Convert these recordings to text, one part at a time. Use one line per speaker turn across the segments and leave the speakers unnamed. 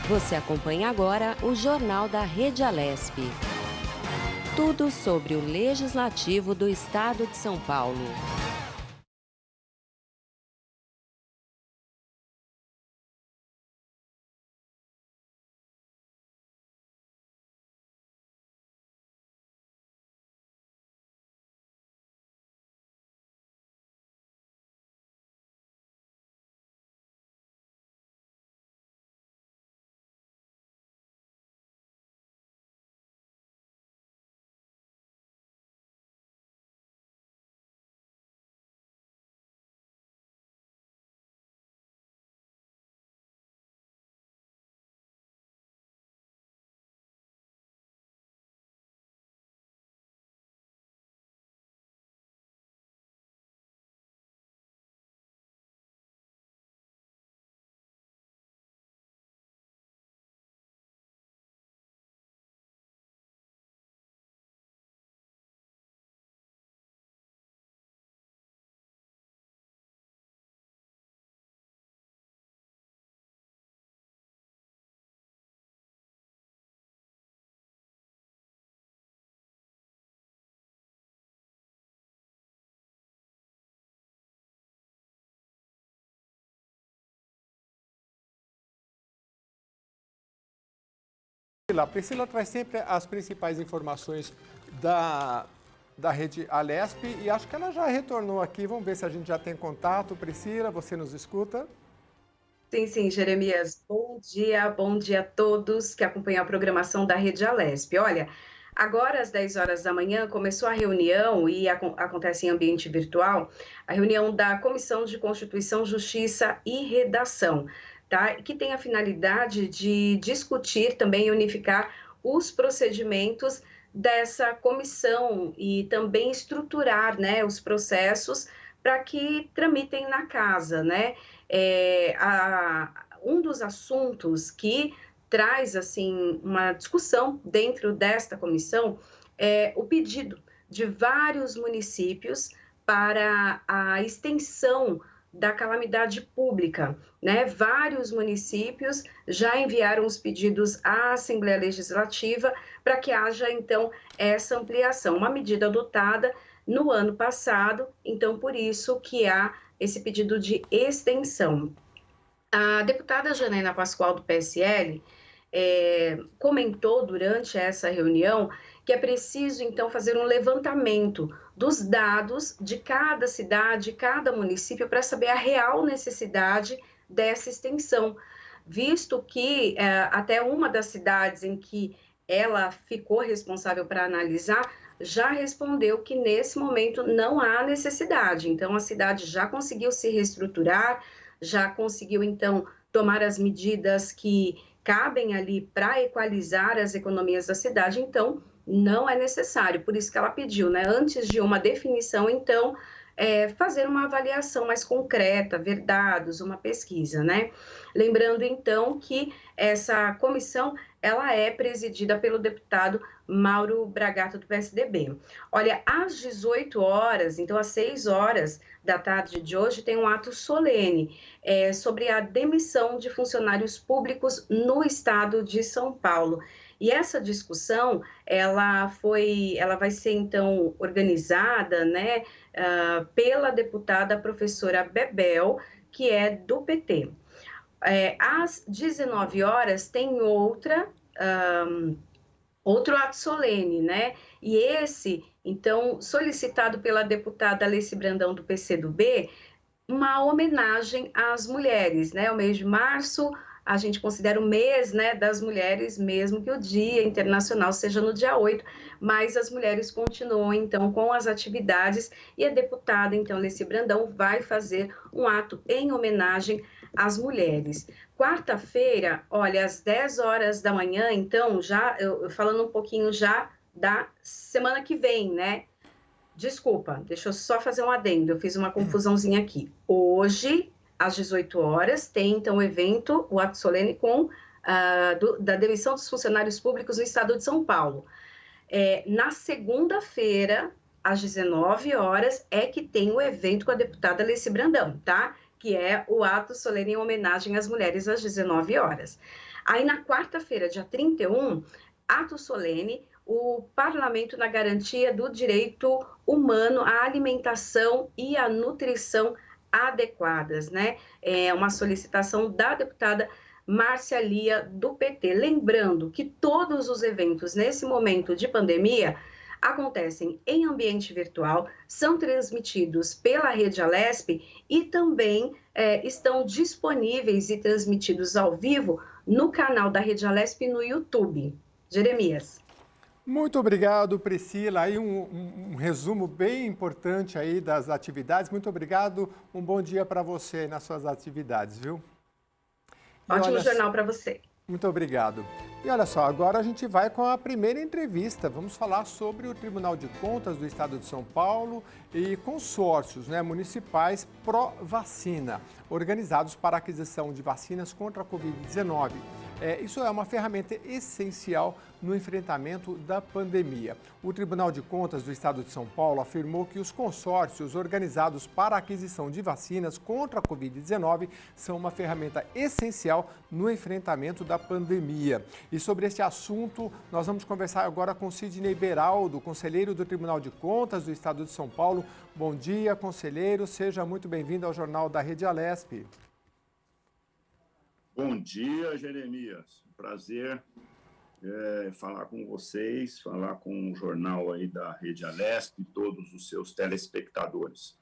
Você acompanha agora o Jornal da Rede Alesp. Tudo sobre o Legislativo do Estado de São Paulo.
A Priscila traz sempre as principais informações da rede Alesp e acho que ela já retornou aqui. Vamos ver se a gente já tem contato. Priscila, você nos escuta?
Sim, Jeremias. Bom dia a todos que acompanham a programação da Rede Alesp. Olha, agora às 10 horas da manhã começou a reunião e acontece em ambiente virtual, a reunião da Comissão de Constituição, Justiça e Redação, tá? Que tem a finalidade de discutir também e unificar os procedimentos dessa comissão e também estruturar, né, os processos para que tramitem na casa, né? Um dos assuntos que traz assim uma discussão dentro desta comissão é o pedido de vários municípios para a extensão da calamidade pública, né? Vários municípios já enviaram os pedidos à Assembleia Legislativa para que haja então essa ampliação, uma medida adotada no ano passado, então por isso que há esse pedido de extensão. A deputada Janaína Pascoal, do PSL, comentou durante essa reunião que é preciso, então, fazer um levantamento dos dados de cada cidade, cada município, para saber a real necessidade dessa extensão, visto que até uma das cidades em que ela ficou responsável para analisar já respondeu que nesse momento não há necessidade. Então, a cidade já conseguiu se reestruturar, já conseguiu, então, tomar as medidas que cabem ali para equalizar as economias da cidade, então não é necessário. Por isso que ela pediu, né, antes de uma definição, então, fazer uma avaliação mais concreta, ver dados, uma pesquisa, né? Lembrando, então, que essa comissão, ela é presidida pelo deputado Mauro Bragato, do PSDB. Olha, às 18 horas, então às 6 horas da tarde de hoje, tem um ato solene sobre a demissão de funcionários públicos no estado de São Paulo. E essa discussão, ela vai ser, então, organizada, né, pela deputada professora Bebel, que é do PT. Às 19 horas tem outro ato solene, né? E esse, então, solicitado pela deputada Alessi Brandão, do PCdoB, uma homenagem às mulheres, né? O mês de março, a gente considera o mês, né, das mulheres, mesmo que o Dia Internacional seja no dia 8, mas as mulheres continuam, então, com as atividades e a deputada, então, Alessi Brandão, vai fazer um ato em homenagem às mulheres. Quarta-feira, olha, às 10 horas da manhã, então, já falando um pouquinho já da semana que vem, né? Desculpa, deixa eu só fazer um adendo, eu fiz uma confusãozinha aqui. Hoje, às 18 horas, tem então o evento, o ato solene da demissão dos funcionários públicos no estado de São Paulo. Na segunda-feira, às 19 horas, é que tem o evento com a deputada Alessi Brandão, tá? Que é o ato solene em homenagem às mulheres às 19 horas. Aí, na quarta-feira, dia 31, ato solene, o Parlamento na garantia do direito humano à alimentação e à nutrição adequadas, né? É uma solicitação da deputada Márcia Lia, do PT. Lembrando que todos os eventos nesse momento de pandemia acontecem em ambiente virtual, são transmitidos pela Rede Alesp e também estão disponíveis e transmitidos ao vivo no canal da Rede Alesp no YouTube. Jeremias.
Muito obrigado, Priscila. Aí um resumo bem importante aí das atividades. Muito obrigado. Um bom dia para você nas suas atividades, viu?
Ótimo jornal para você.
Muito obrigado. E olha só, agora a gente vai com a primeira entrevista. Vamos falar sobre o Tribunal de Contas do Estado de São Paulo e consórcios municipais pró-vacina, organizados para a aquisição de vacinas contra a Covid-19. Isso é uma ferramenta essencial no enfrentamento da pandemia. O Tribunal de Contas do Estado de São Paulo afirmou que os consórcios organizados para a aquisição de vacinas contra a Covid-19 são uma ferramenta essencial no enfrentamento da pandemia. E sobre esse assunto, nós vamos conversar agora com Sidney Beraldo, conselheiro do Tribunal de Contas do Estado de São Paulo. Bom dia, conselheiro. Seja muito bem-vindo ao Jornal da Rede Alesp.
Bom dia, Jeremias. Prazer falar com vocês, falar com o jornal aí da Rede Alesp e todos os seus telespectadores.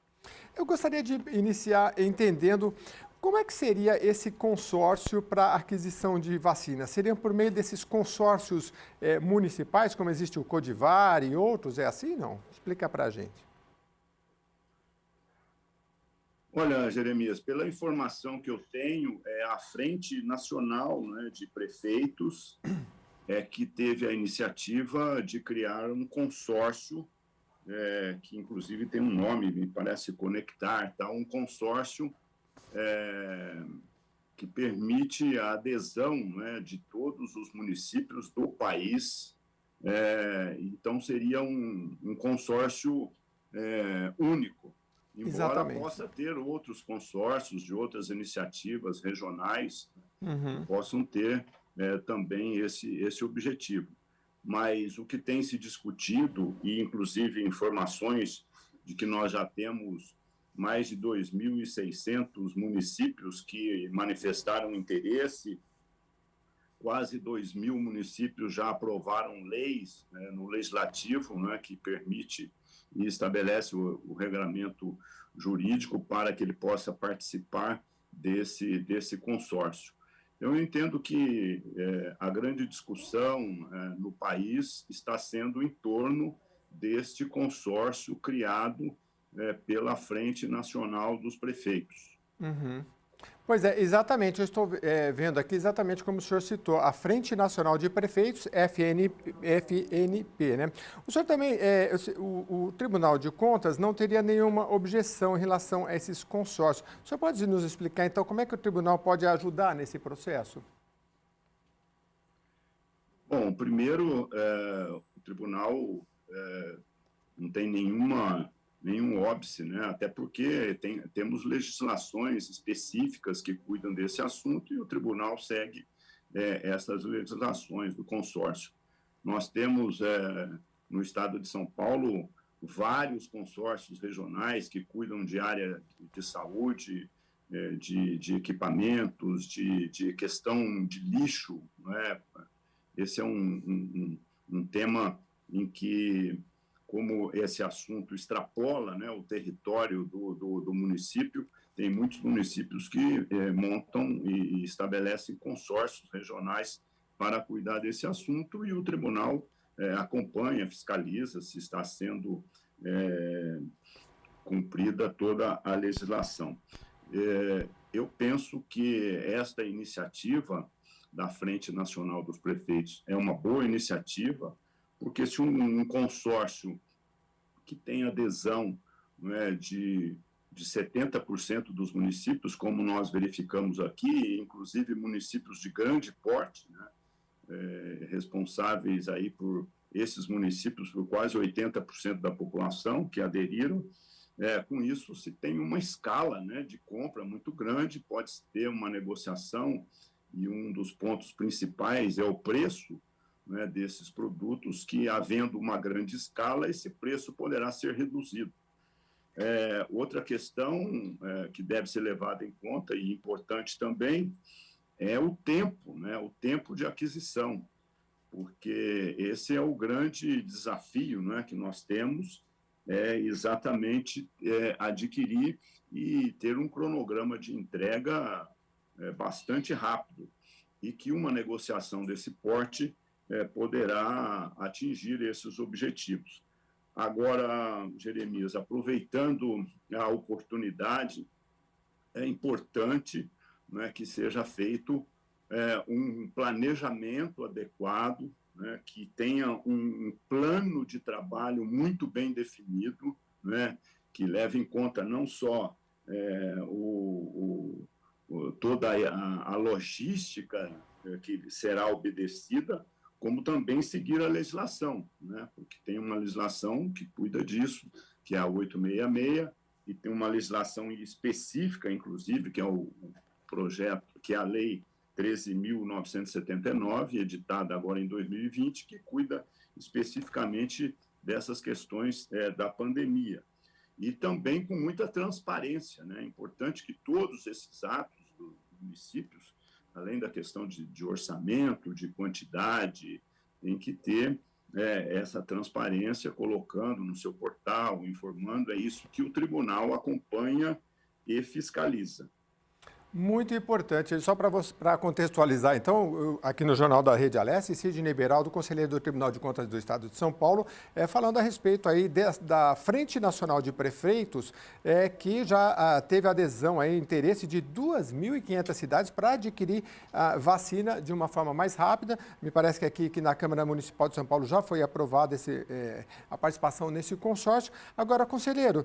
Eu gostaria de iniciar entendendo como é que seria esse consórcio para aquisição de vacinas. Seria por meio desses consórcios municipais, como existe o Codivar e outros? É assim, não? Explica para a gente.
Olha, Jeremias, pela informação que eu tenho, a Frente Nacional, né, de Prefeitos que teve a iniciativa de criar um consórcio, que inclusive tem um nome, me parece Conectar, tá? Um consórcio que permite a adesão, né, de todos os municípios do país. Então, seria um consórcio único. Embora
Exatamente.
Possa ter outros consórcios de outras iniciativas regionais que possam ter também esse objetivo. Mas o que tem se discutido, e inclusive informações de que nós já temos mais de 2.600 municípios que manifestaram interesse, quase 2.000 municípios já aprovaram leis no Legislativo, né, que permite e estabelece o regramento jurídico para que ele possa participar desse consórcio. Eu entendo que a grande discussão no país está sendo em torno deste consórcio criado pela Frente Nacional dos Prefeitos.
Pois é, exatamente. Eu estou vendo aqui exatamente como o senhor citou, a Frente Nacional de Prefeitos, FNP, né? O senhor também, o Tribunal de Contas não teria nenhuma objeção em relação a esses consórcios. O senhor pode nos explicar, então, como é que o Tribunal pode ajudar nesse processo?
Bom, primeiro, o Tribunal não tem nenhum óbice, né? Até porque temos legislações específicas que cuidam desse assunto e o tribunal segue essas legislações do consórcio. Nós temos, no estado de São Paulo, vários consórcios regionais que cuidam de área de saúde, de equipamentos, de questão de lixo, né? Esse é um tema em que, como esse assunto extrapola, né, o território do município, tem muitos municípios que montam e estabelecem consórcios regionais para cuidar desse assunto e o tribunal acompanha, fiscaliza se está sendo cumprida toda a legislação. Eu penso que esta iniciativa da Frente Nacional dos Prefeitos é uma boa iniciativa, porque se um consórcio que tem adesão, né, de 70% dos municípios, como nós verificamos aqui, inclusive municípios de grande porte, né, responsáveis aí por esses municípios por quase 80% da população que aderiram, com isso se tem uma escala, né, de compra muito grande, pode ter uma negociação e um dos pontos principais é o preço, né, desses produtos, que, havendo uma grande escala, esse preço poderá ser reduzido. Outra questão que deve ser levada em conta, e importante também, é o tempo, né, o tempo de aquisição, porque esse é o grande desafio, né, que nós temos, exatamente adquirir e ter um cronograma de entrega bastante rápido, e que uma negociação desse porte poderá atingir esses objetivos. Agora, Jeremias, aproveitando a oportunidade, é importante, né, que seja feito um planejamento adequado, né, que tenha um plano de trabalho muito bem definido, né, que leve em conta não só toda a logística que será obedecida, como também seguir a legislação, né, porque tem uma legislação que cuida disso, que é a 866, e tem uma legislação específica, inclusive, que é o projeto, que é a Lei 13.979, editada agora em 2020, que cuida especificamente dessas questões da pandemia. E também com muita transparência, né? É importante que todos esses atos dos municípios, além da questão de orçamento, de quantidade, tem que ter essa transparência, colocando no seu portal, informando, é isso que o tribunal acompanha e fiscaliza.
Muito importante. Só para contextualizar, então, aqui no Jornal da Rede Aleste, Sidney Beraldo, conselheiro do Tribunal de Contas do Estado de São Paulo, falando a respeito aí da Frente Nacional de Prefeitos, que já teve adesão, aí, interesse de 2.500 cidades para adquirir a vacina de uma forma mais rápida. Me parece que aqui na Câmara Municipal de São Paulo já foi aprovada a participação nesse consórcio. Agora, conselheiro,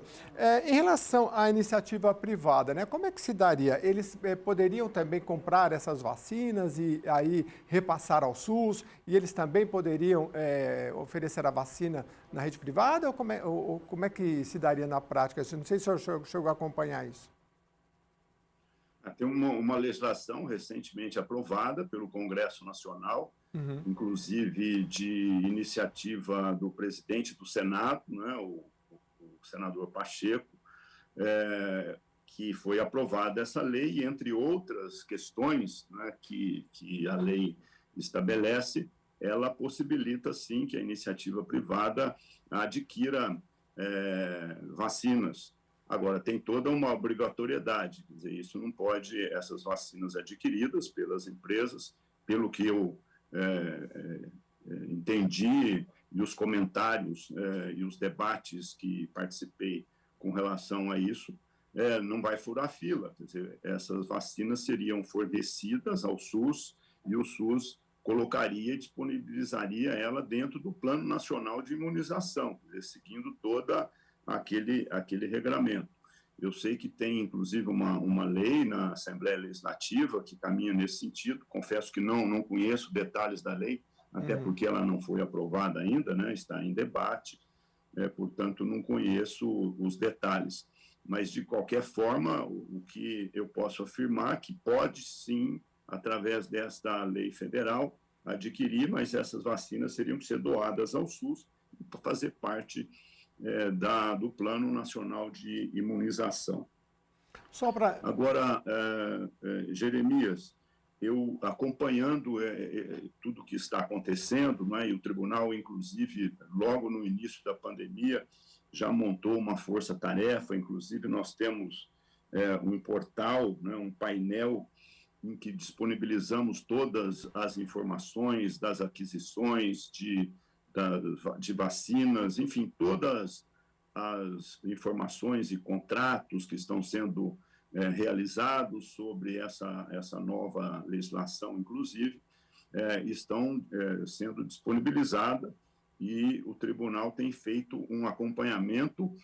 em relação à iniciativa privada, né, como é que se daria? Eles poderiam também comprar essas vacinas e aí repassar ao SUS, e eles também poderiam oferecer a vacina na rede privada, ou como é que se daria na prática? Não sei se o senhor chegou a acompanhar isso.
Tem uma legislação recentemente aprovada pelo Congresso Nacional, inclusive de iniciativa do presidente do Senado, né, o senador Pacheco, que foi aprovada essa lei, e entre outras questões, né, que a lei estabelece, ela possibilita, sim, que a iniciativa privada adquira vacinas. Agora, tem toda uma obrigatoriedade, quer dizer, isso não pode, essas vacinas adquiridas pelas empresas, pelo que eu entendi, e os comentários e os debates que participei com relação a isso, não vai furar fila. Quer dizer, essas vacinas seriam fornecidas ao SUS e o SUS colocaria e disponibilizaria ela dentro do Plano Nacional de Imunização, quer dizer, seguindo todo aquele regramento. Eu sei que tem, inclusive, uma lei na Assembleia Legislativa que caminha nesse sentido. Confesso que não conheço detalhes da lei, até porque ela não foi aprovada ainda, né? Está em debate, portanto, não conheço os detalhes. Mas, de qualquer forma, o que eu posso afirmar é que pode, sim, através desta lei federal, adquirir, mas essas vacinas seriam que ser doadas ao SUS para fazer parte do Plano Nacional de Imunização. Agora, Jeremias, eu acompanhando tudo que está acontecendo, né, e o tribunal, inclusive, logo no início da pandemia, já montou uma força-tarefa. Inclusive, nós temos um portal, né, um painel em que disponibilizamos todas as informações das aquisições de vacinas, enfim, todas as informações e contratos que estão sendo realizados sobre essa nova legislação, inclusive, estão sendo disponibilizadas, e o tribunal tem feito um acompanhamento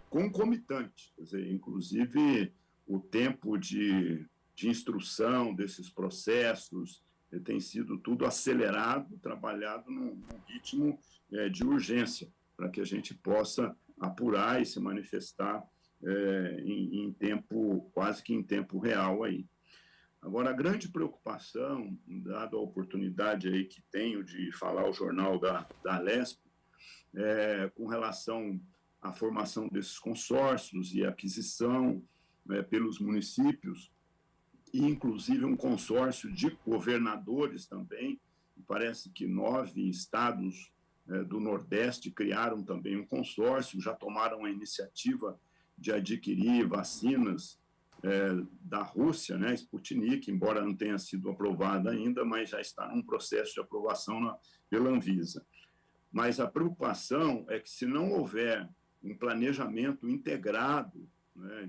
concomitante, quer dizer, inclusive o tempo de instrução desses processos tem sido tudo acelerado, trabalhado num ritmo de urgência, para que a gente possa apurar e se manifestar em tempo, quase que em tempo real aí. Agora, a grande preocupação, dada a oportunidade aí que tenho de falar ao jornal da Alesp, com relação à formação desses consórcios e aquisição pelos municípios, e inclusive um consórcio de governadores também. Parece que 9 estados do Nordeste criaram também um consórcio, já tomaram a iniciativa de adquirir vacinas da Rússia, né, Sputnik, embora não tenha sido aprovada ainda, mas já está num processo de aprovação pela Anvisa. Mas a preocupação é que, se não houver um planejamento integrado, né,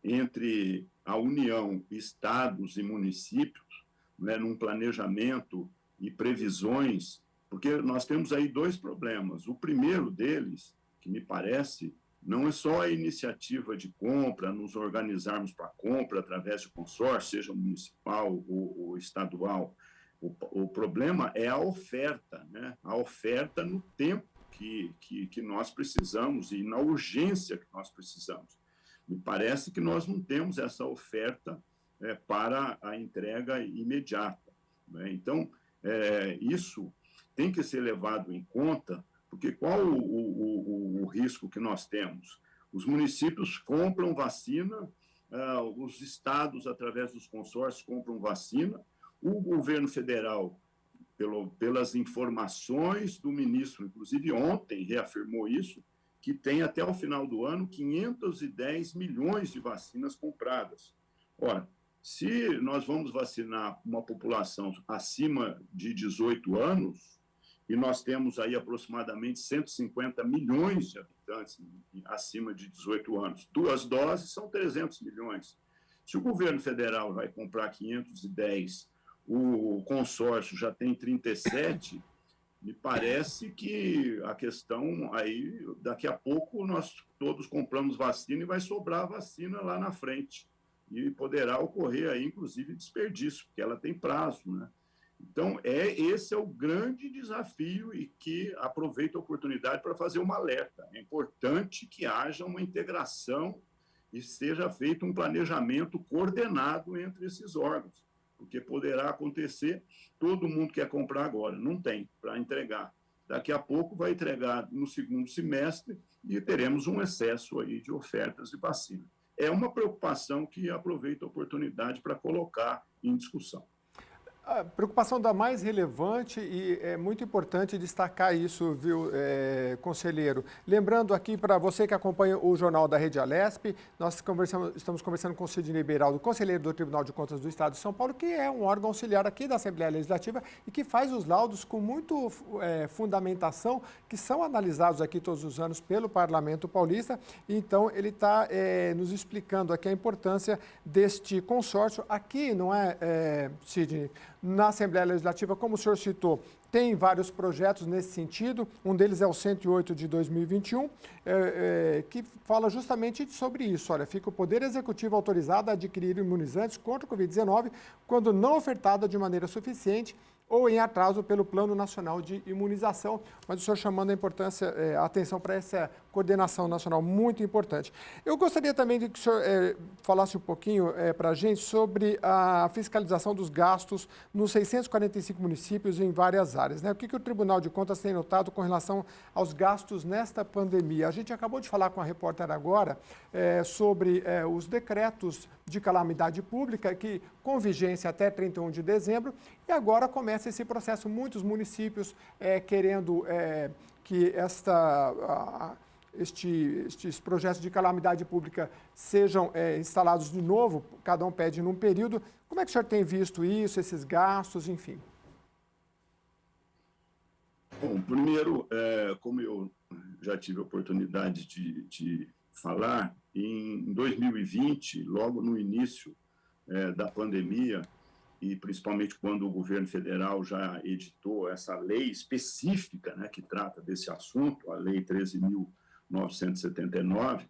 entre a União, estados e municípios, né, num planejamento e previsões, porque nós temos aí 2 problemas. O primeiro deles, que me parece, não é só a iniciativa de compra, nos organizarmos para compra através de consórcio, seja municipal ou estadual. O problema é a oferta, né? A oferta no tempo que nós precisamos e na urgência que nós precisamos. Me parece que nós não temos essa oferta para a entrega imediata, né? Então, isso tem que ser levado em conta, porque qual o risco que nós temos? Os municípios compram vacina, os estados, através dos consórcios, compram vacina, o governo federal, pelas informações do ministro, inclusive ontem reafirmou isso, que tem até o final do ano 510 milhões de vacinas compradas. Ora, se nós vamos vacinar uma população acima de 18 anos, e nós temos aí aproximadamente 150 milhões de habitantes acima de 18 anos, 2 doses são 300 milhões. Se o governo federal vai comprar 510, o consórcio já tem 37, me parece que a questão aí, daqui a pouco nós todos compramos vacina e vai sobrar vacina lá na frente. E poderá ocorrer aí, inclusive, desperdício, porque ela tem prazo, né? Então, esse é o grande desafio, e que aproveito a oportunidade para fazer um alerta. É importante que haja uma integração e seja feito um planejamento coordenado entre esses órgãos, porque poderá acontecer, todo mundo quer comprar agora, não tem para entregar. Daqui a pouco vai entregar no segundo semestre e teremos um excesso aí de ofertas de vacina. É uma preocupação que aproveito a oportunidade para colocar em discussão.
A preocupação da mais relevante, e é muito importante destacar isso, viu, conselheiro? Lembrando aqui para você que acompanha o Jornal da Rede Alesp, nós estamos conversando com o Sidney Beraldo, conselheiro do Tribunal de Contas do Estado de São Paulo, que é um órgão auxiliar aqui da Assembleia Legislativa e que faz os laudos com muito fundamentação, que são analisados aqui todos os anos pelo Parlamento Paulista. Então, ele está nos explicando aqui a importância deste consórcio. Aqui, não é, Sidney? Na Assembleia Legislativa, como o senhor citou, tem vários projetos nesse sentido. Um deles é o 108 de 2021, que fala justamente sobre isso. Olha, fica o Poder Executivo autorizado a adquirir imunizantes contra o Covid-19 quando não ofertada de maneira suficiente ou em atraso pelo Plano Nacional de Imunização. Mas o senhor chamando a atenção para essa coordenação nacional, muito importante. Eu gostaria também de que o senhor falasse um pouquinho para a gente sobre a fiscalização dos gastos nos 645 municípios em várias áreas, né? O que o Tribunal de Contas tem notado com relação aos gastos nesta pandemia? A gente acabou de falar com a repórter agora sobre os decretos de calamidade pública, que com vigência até 31 de dezembro, e agora começa esse processo, muitos municípios querendo que estes projetos de calamidade pública sejam instalados de novo, cada um pede num período. Como é que o senhor tem visto isso, esses gastos, enfim?
Bom, primeiro, como eu já tive a oportunidade de falar, em 2020, logo no início da pandemia, e principalmente quando o governo federal já editou essa lei específica, né, que trata desse assunto, a Lei 13.979,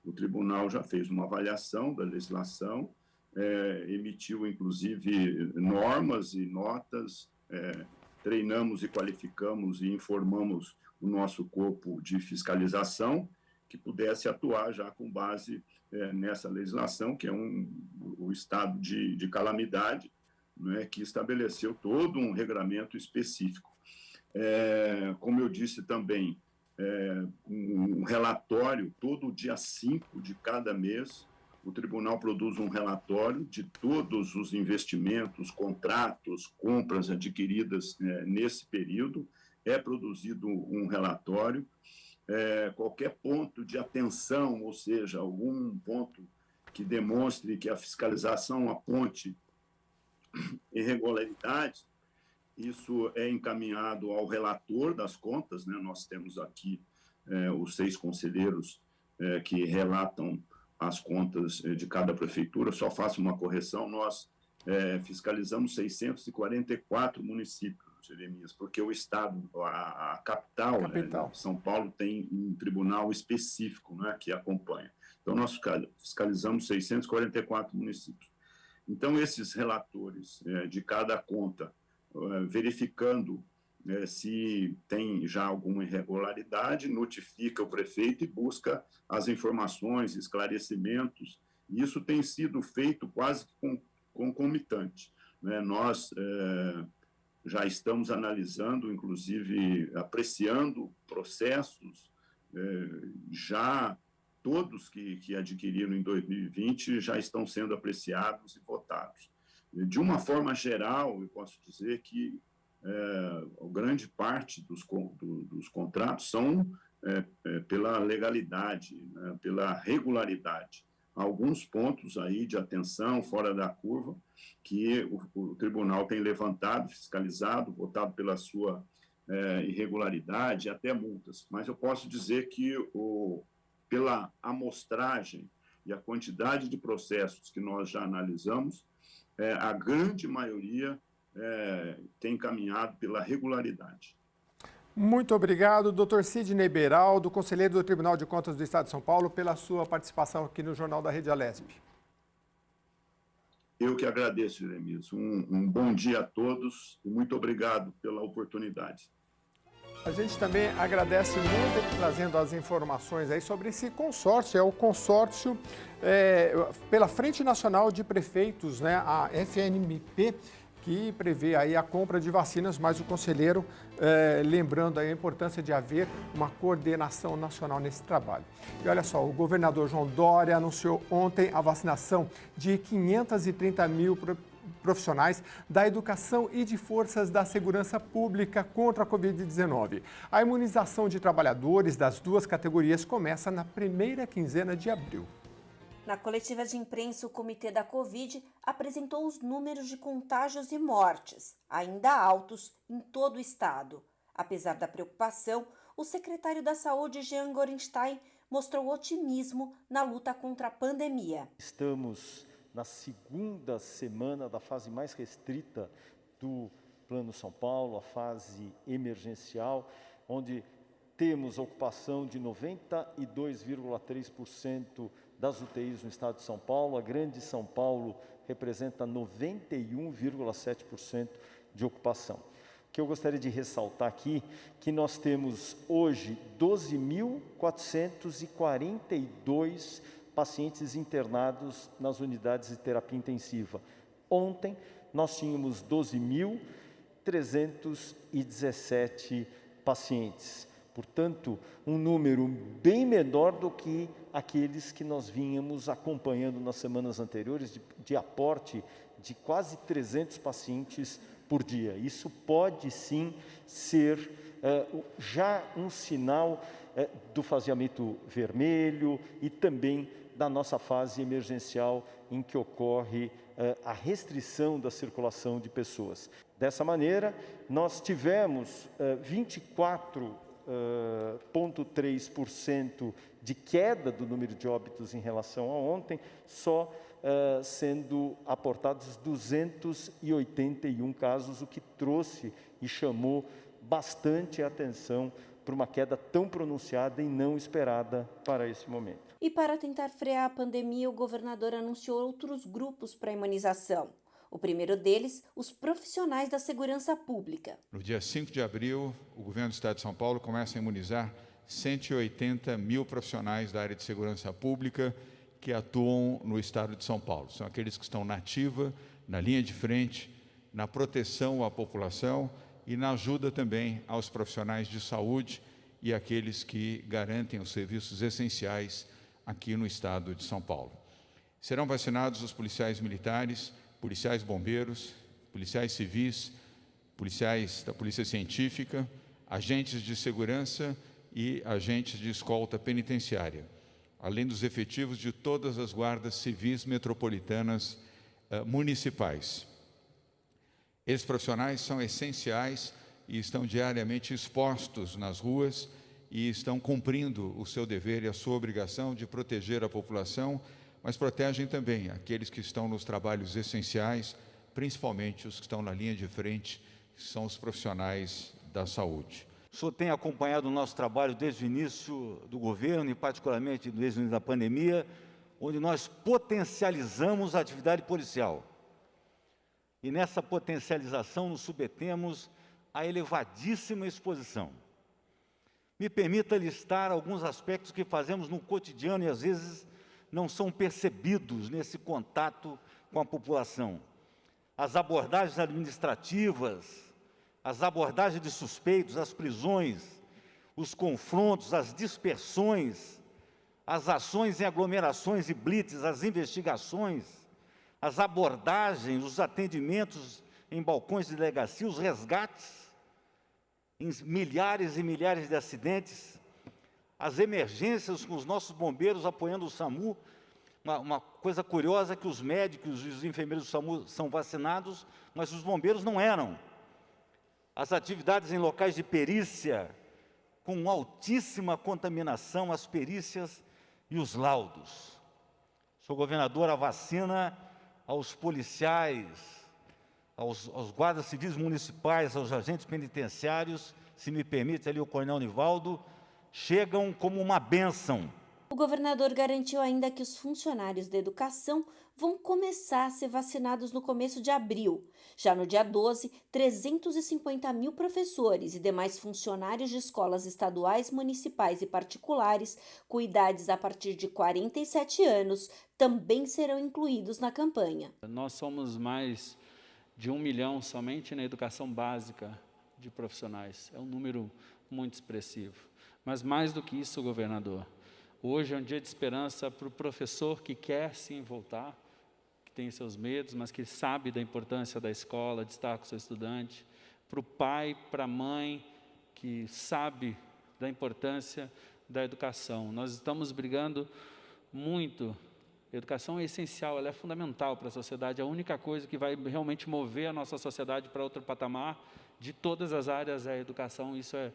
o tribunal já fez uma avaliação da legislação, emitiu, inclusive, normas e notas, treinamos e qualificamos e informamos o nosso corpo de fiscalização, que pudesse atuar já com base nessa legislação, que é o estado de calamidade, né, que estabeleceu todo um regramento específico. Como eu disse também, um relatório, todo dia 5 de cada mês, o tribunal produz um relatório de todos os investimentos, contratos, compras adquiridas nesse período, é produzido um relatório, qualquer ponto de atenção, ou seja, algum ponto que demonstre que a fiscalização aponte irregularidades, isso é encaminhado ao relator das contas, né? Nós temos aqui os 6 conselheiros que relatam as contas de cada prefeitura. Só faço uma correção, nós fiscalizamos 644 municípios, Jeremias, porque o estado, a capital. Né, São Paulo tem um tribunal específico, né, que acompanha. Então, nós fiscalizamos 644 municípios. Então, esses relatores de cada conta, verificando se tem já alguma irregularidade, notifica o prefeito e busca as informações, esclarecimentos. E isso tem sido feito quase concomitante. Né? Nós já estamos analisando, inclusive apreciando processos, já todos que adquiriram em 2020 já estão sendo apreciados e votados. De uma forma geral, eu posso dizer que grande parte dos contratos são pela legalidade, né, pela regularidade. Alguns pontos aí de atenção fora da curva que o tribunal tem levantado, fiscalizado, votado pela sua irregularidade, até multas. Mas eu posso dizer que pela amostragem e a quantidade de processos que nós já analisamos, a grande maioria tem caminhado pela regularidade.
Muito obrigado, doutor Sidney Beraldo, conselheiro do Tribunal de Contas do Estado de São Paulo, pela sua participação aqui no Jornal da Rede Alesp.
Eu que agradeço, Jeremias. Um bom dia a todos e muito obrigado pela oportunidade.
A gente também agradece muito ele trazendo as informações aí sobre esse consórcio, o consórcio pela Frente Nacional de Prefeitos, né, a FNMP, que prevê aí a compra de vacinas, mas o conselheiro lembrando aí a importância de haver uma coordenação nacional nesse trabalho. E olha só, o governador João Dória anunciou ontem a vacinação de 530 mil profissionais da educação e de forças da segurança pública contra a Covid-19. A imunização de trabalhadores das duas categorias começa na primeira quinzena de abril.
Na coletiva de imprensa, o Comitê da Covid apresentou os números de contágios e mortes, ainda altos em todo o estado. Apesar da preocupação, o secretário da Saúde, Jean Gorenstein, mostrou otimismo na luta contra a pandemia.
Estamos na segunda semana da fase mais restrita do Plano São Paulo, a fase emergencial, onde temos ocupação de 92,3% das UTIs no estado de São Paulo. A Grande São Paulo representa 91,7% de ocupação. O que eu gostaria de ressaltar aqui, que nós temos hoje 12.442 pacientes internados nas unidades de terapia intensiva. Ontem, nós tínhamos 12.317 pacientes. Portanto, um número bem menor do que aqueles que nós vínhamos acompanhando nas semanas anteriores, de aporte de quase 300 pacientes por dia. Isso pode sim ser já um sinal do faseamento vermelho e também da nossa fase emergencial em que ocorre a restrição da circulação de pessoas. Dessa maneira, nós tivemos 24,3% de queda do número de óbitos em relação a ontem, só sendo aportados 281 casos, o que trouxe e chamou bastante atenção para uma queda tão pronunciada e não esperada para esse momento.
E para tentar frear a pandemia, o governador anunciou outros grupos para a imunização. O primeiro deles, os profissionais da segurança pública.
No dia 5 de abril, o governo do Estado de São Paulo começa a imunizar 180 mil profissionais da área de segurança pública que atuam no estado de São Paulo. São aqueles que estão na ativa, na linha de frente, na proteção à população e na ajuda também aos profissionais de saúde e aqueles que garantem os serviços essenciais aqui no estado de São Paulo. Serão vacinados os policiais militares, policiais bombeiros, policiais civis, policiais da Polícia Científica, agentes de segurança e agentes de escolta penitenciária, além dos efetivos de todas as guardas civis metropolitanas municipais. Esses profissionais são essenciais e estão diariamente expostos nas ruas e estão cumprindo o seu dever e a sua obrigação de proteger a população, mas protegem também aqueles que estão nos trabalhos essenciais, principalmente os que estão na linha de frente, que são os profissionais da saúde.
O senhor tem acompanhado o nosso trabalho desde o início do governo e particularmente desde o início da pandemia, onde nós potencializamos a atividade policial. E nessa potencialização nos submetemos à elevadíssima exposição. Me permita listar alguns aspectos que fazemos no cotidiano e às vezes não são percebidos nesse contato com a população. As abordagens administrativas, as abordagens de suspeitos, as prisões, os confrontos, as dispersões, as ações em aglomerações e blitzes, as investigações, as abordagens, os atendimentos em balcões de delegacia, os resgates, em milhares e milhares de acidentes, as emergências com os nossos bombeiros apoiando o SAMU. Uma coisa curiosa é que os médicos e os enfermeiros do SAMU são vacinados, mas os bombeiros não eram. As atividades em locais de perícia, com altíssima contaminação, as perícias e os laudos. Sou governador, a vacina aos policiais, aos guardas civis municipais, aos agentes penitenciários, se me permite ali o coronel Nivaldo, chegam como uma bênção.
O governador garantiu ainda que os funcionários da educação vão começar a ser vacinados no começo de abril. Já no dia 12, 350 mil professores e demais funcionários de escolas estaduais, municipais e particulares com idades a partir de 47 anos também serão incluídos na campanha.
Nós somos mais de 1 milhão somente na educação básica de profissionais. É um número muito expressivo. Mas mais do que isso, governador, hoje é um dia de esperança para o professor que quer sim voltar, que tem seus medos, mas que sabe da importância da escola, de estar com o seu estudante, para o pai, para a mãe, que sabe da importância da educação. Nós estamos brigando muito. A educação é essencial, ela é fundamental para a sociedade, é a única coisa que vai realmente mover a nossa sociedade para outro patamar. De todas as áreas, a educação, isso é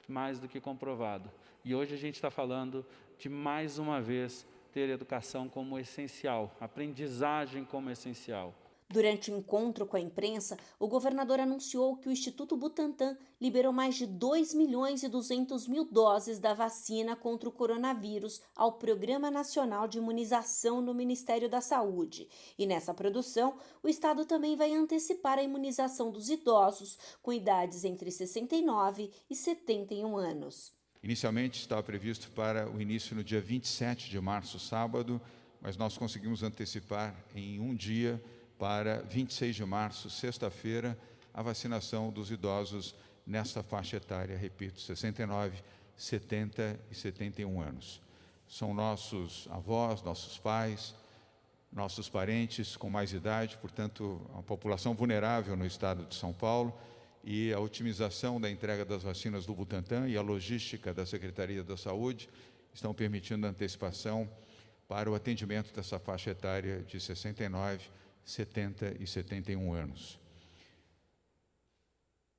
mais do que comprovado. E hoje a gente está falando de, mais uma vez, ter educação como essencial, aprendizagem como essencial.
Durante o encontro com a imprensa, o governador anunciou que o Instituto Butantan liberou mais de 2.200.000 doses da vacina contra o coronavírus ao Programa Nacional de Imunização no Ministério da Saúde. E nessa produção, o Estado também vai antecipar a imunização dos idosos com idades entre 69 e 71 anos.
Inicialmente estava previsto para o início no dia 27 de março, sábado, mas nós conseguimos antecipar em um dia para 26 de março, sexta-feira, a vacinação dos idosos nesta faixa etária, repito, 69, 70 e 71 anos. São nossos avós, nossos pais, nossos parentes com mais idade, portanto, a população vulnerável no estado de São Paulo, e a otimização da entrega das vacinas do Butantan e a logística da Secretaria da Saúde estão permitindo a antecipação para o atendimento dessa faixa etária de 69, 70 e 71 anos.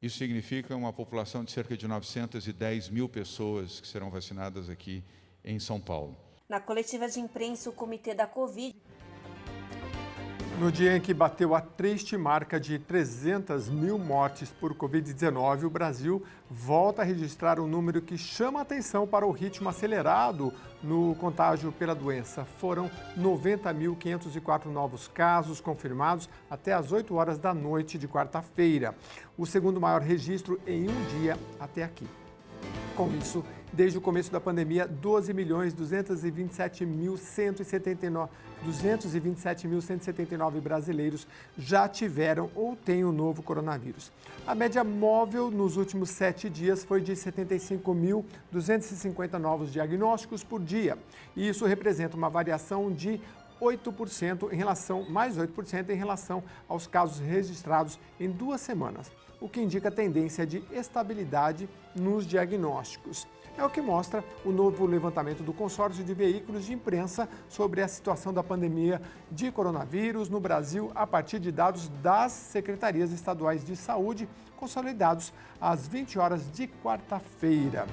Isso significa uma população de cerca de 910 mil pessoas que serão vacinadas aqui em São Paulo.
Na coletiva de imprensa, o Comitê da Covid...
No dia em que bateu a triste marca de 300 mil mortes por Covid-19, o Brasil volta a registrar um número que chama a atenção para o ritmo acelerado no contágio pela doença. Foram 90.504 novos casos confirmados até às 8 horas da noite de quarta-feira, o segundo maior registro em um dia até aqui. Com isso, Desde o começo da pandemia, 227.179 brasileiros já tiveram ou têm o novo coronavírus. A média móvel nos últimos 7 dias foi de 75.250 novos diagnósticos por dia. E isso representa uma variação de 8% mais 8% em relação aos casos registrados em 2 semanas, o que indica tendência de estabilidade nos diagnósticos. É o que mostra o novo levantamento do consórcio de veículos de imprensa sobre a situação da pandemia de coronavírus no Brasil a partir de dados das secretarias estaduais de saúde, consolidados às 20 horas de quarta-feira.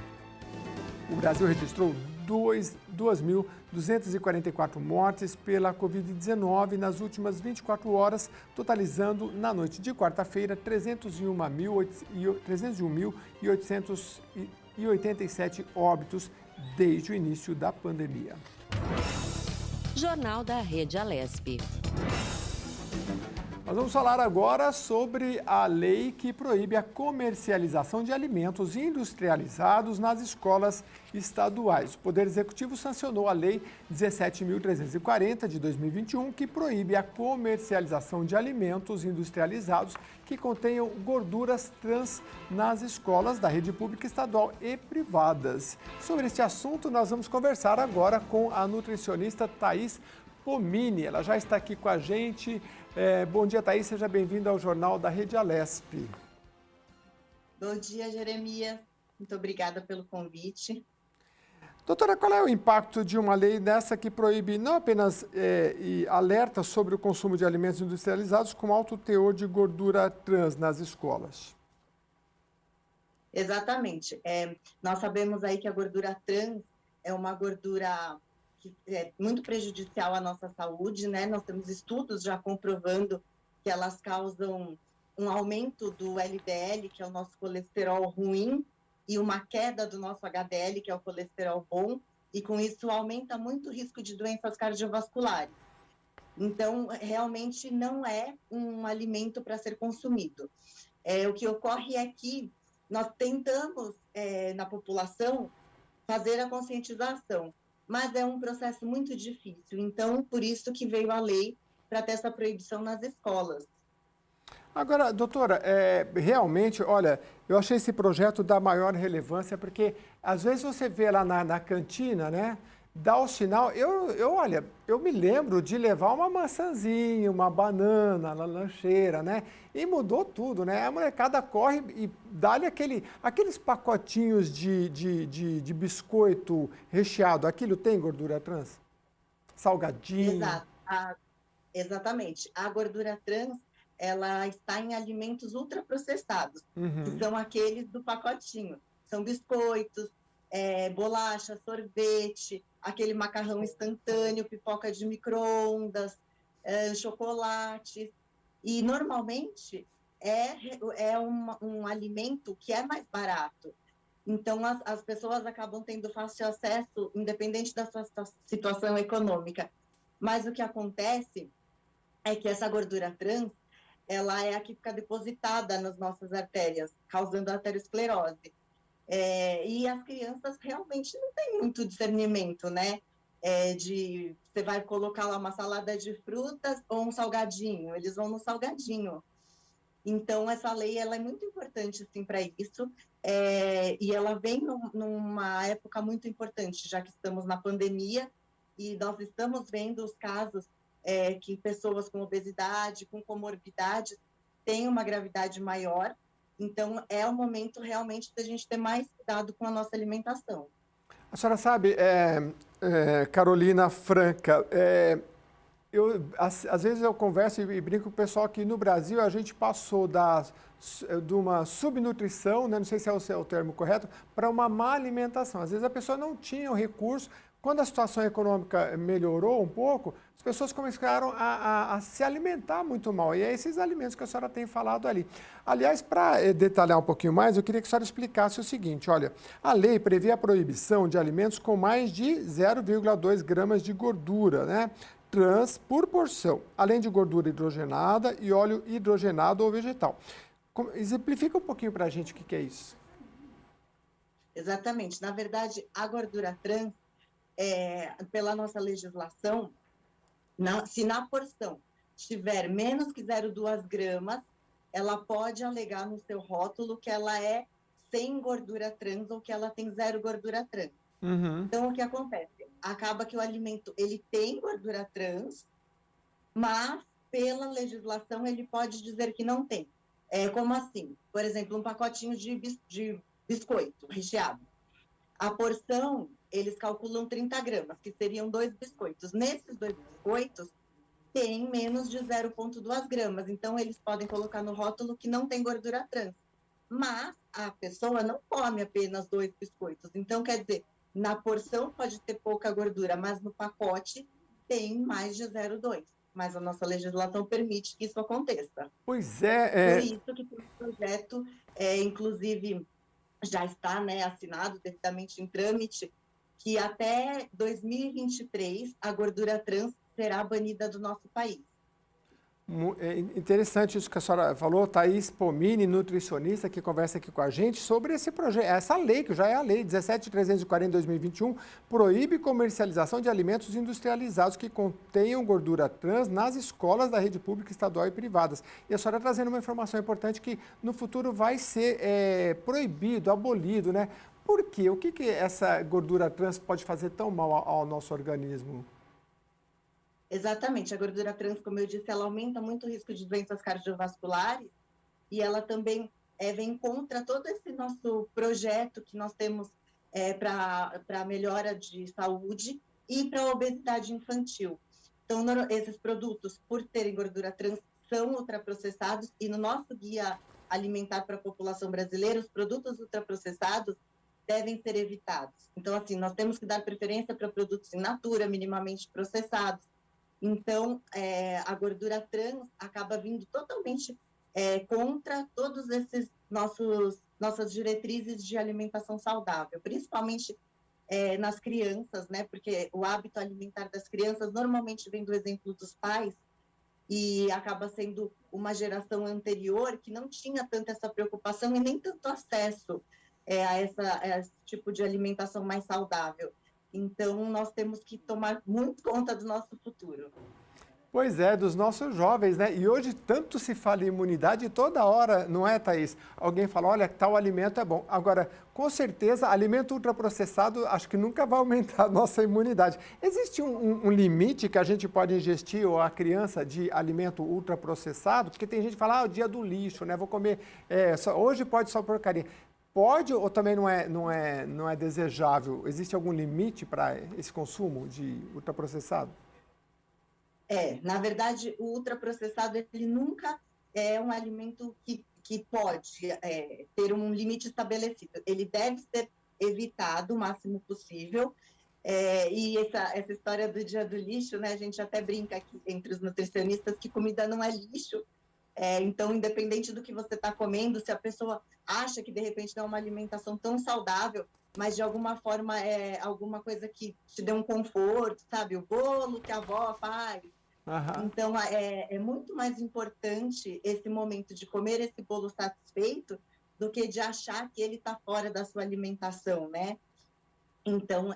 O Brasil registrou 2.244 mortes pela Covid-19 nas últimas 24 horas, totalizando na noite de quarta-feira 301.887 óbitos desde o início da pandemia.
Jornal da Rede Alesp.
Nós vamos falar agora sobre a lei que proíbe a comercialização de alimentos industrializados nas escolas estaduais. O Poder Executivo sancionou a Lei 17.340 de 2021, que proíbe a comercialização de alimentos industrializados que contenham gorduras trans nas escolas da rede pública estadual e privadas. Sobre este assunto, nós vamos conversar agora com a nutricionista Thaís Pomini. Ela já está aqui com a gente. Bom dia, Thaís. Seja bem-vinda ao Jornal da Rede Alesp.
Bom dia, Jeremias. Muito obrigada pelo convite.
Doutora, qual é o impacto de uma lei dessa que proíbe não apenas e alerta sobre o consumo de alimentos industrializados com alto teor de gordura trans nas escolas?
Exatamente. Nós sabemos aí que a gordura trans é uma gordura que é muito prejudicial à nossa saúde, né? Nós temos estudos já comprovando que elas causam um aumento do LDL, que é o nosso colesterol ruim, e uma queda do nosso HDL, que é o colesterol bom, e com isso aumenta muito o risco de doenças cardiovasculares. Então, realmente não é um alimento para ser consumido. O que ocorre é que nós tentamos, na população, fazer a conscientização, mas é um processo muito difícil. Então, por isso que veio a lei para ter essa proibição nas escolas.
Agora, doutora, realmente, olha, eu achei esse projeto da maior relevância, porque às vezes você vê lá na cantina, né, dá o sinal, olha, eu me lembro de levar uma maçãzinha, uma banana na lancheira, né, e mudou tudo, né, a molecada corre e dá-lhe aqueles pacotinhos de biscoito recheado, aquilo tem gordura trans? Salgadinho?
Exato, exatamente, a gordura trans, ela está em alimentos ultraprocessados, que são aqueles do pacotinho. São biscoitos, bolacha, sorvete, aquele macarrão instantâneo, pipoca de micro-ondas, chocolate. E, normalmente, é um alimento que é mais barato. Então, as pessoas acabam tendo fácil acesso, independente da sua situação econômica. Mas o que acontece é que essa gordura trans, ela é a que fica depositada nas nossas artérias, causando arteriosclerose. E as crianças realmente não têm muito discernimento, né? Você vai colocar lá uma salada de frutas ou um salgadinho, eles vão no salgadinho. Então, essa lei ela é muito importante assim, para isso, e ela vem numa época muito importante, já que estamos na pandemia, e nós estamos vendo os casos que pessoas com obesidade, com comorbidades, têm uma gravidade maior. Então, é o momento realmente da gente ter mais cuidado com a nossa alimentação.
A senhora sabe, Carolina Franca, às vezes eu converso e brinco com o pessoal que no Brasil a gente passou de uma subnutrição, né, não sei se é o termo correto, para uma má alimentação. Às vezes a pessoa não tinha o recurso. Quando a situação econômica melhorou um pouco, as pessoas começaram a se alimentar muito mal. E é esses alimentos que a senhora tem falado ali. Aliás, para detalhar um pouquinho mais, eu queria que a senhora explicasse o seguinte. Olha, a lei prevê a proibição de alimentos com mais de 0,2 gramas de gordura, né, trans por porção, além de gordura hidrogenada e óleo hidrogenado ou vegetal. Exemplifica um pouquinho para a gente o que é isso.
Exatamente. Na verdade, a gordura trans, pela nossa legislação, se na porção tiver menos que 0,2 gramas, ela pode alegar no seu rótulo que ela é sem gordura trans ou que ela tem 0 gordura trans. Então, o que acontece? Acaba que o alimento, ele tem gordura trans, mas, pela legislação, ele pode dizer que não tem. Como assim? Por exemplo, um pacotinho de biscoito recheado. A porção, eles calculam 30 gramas, que seriam 2 biscoitos. Nesses 2 biscoitos, tem menos de 0,2 gramas. Então, eles podem colocar no rótulo que não tem gordura trans. Mas a pessoa não come apenas 2 biscoitos. Então, quer dizer, na porção pode ter pouca gordura, mas no pacote tem mais de 0,2. Mas a nossa legislação permite que isso aconteça.
Pois é.
Por isso que o projeto, inclusive, já está, né, assinado, devidamente em trâmite, que até 2023 a gordura trans será banida do nosso país.
É interessante isso que a senhora falou, Thaís Pomini, nutricionista, que conversa aqui com a gente sobre esse projeto, essa lei, que já é a lei 17.340 de 2021, proíbe comercialização de alimentos industrializados que contenham gordura trans nas escolas da rede pública, estadual e privadas. E a senhora trazendo uma informação importante que no futuro vai ser proibido, abolido, né? Por quê? O que essa gordura trans pode fazer tão mal ao nosso organismo?
Exatamente, a gordura trans, como eu disse, ela aumenta muito o risco de doenças cardiovasculares e ela também vem contra todo esse nosso projeto que nós temos para a melhora de saúde e para a obesidade infantil. Então, esses produtos, por terem gordura trans, são ultraprocessados e no nosso guia alimentar para a população brasileira, os produtos ultraprocessados devem ser evitados. Então, assim, nós temos que dar preferência para produtos in natura, minimamente processados. Então, a gordura trans acaba vindo totalmente contra todos esses nossas diretrizes de alimentação saudável, principalmente nas crianças, né? Porque o hábito alimentar das crianças normalmente vem do exemplo dos pais e acaba sendo uma geração anterior que não tinha tanto essa preocupação e nem tanto acesso a esse tipo de alimentação mais saudável. Então, nós temos que tomar muito conta do nosso futuro.
Pois é, dos nossos jovens, né? E hoje tanto se fala em imunidade, toda hora, não é, Thaís? Alguém fala, olha, tal alimento é bom. Agora, com certeza, alimento ultraprocessado, acho que nunca vai aumentar a nossa imunidade. Existe um limite que a gente pode ingestir, ou a criança, de alimento ultraprocessado? Porque tem gente que fala, o dia do lixo, né? Vou comer, hoje pode só porcaria. Pode ou também não é desejável? Existe algum limite para esse consumo de ultraprocessado?
Na verdade, o ultraprocessado ele nunca é um alimento que pode ter um limite estabelecido. Ele deve ser evitado o máximo possível. E essa história do dia do lixo, né? A gente até brinca aqui entre os nutricionistas que comida não é lixo. Então, independente do que você está comendo, se a pessoa acha que, de repente, não é uma alimentação tão saudável, mas, de alguma forma, é alguma coisa que te dê um conforto, sabe? O bolo que a avó faz. Então, é muito mais importante esse momento de comer esse bolo satisfeito do que de achar que ele está fora da sua alimentação, né? Então,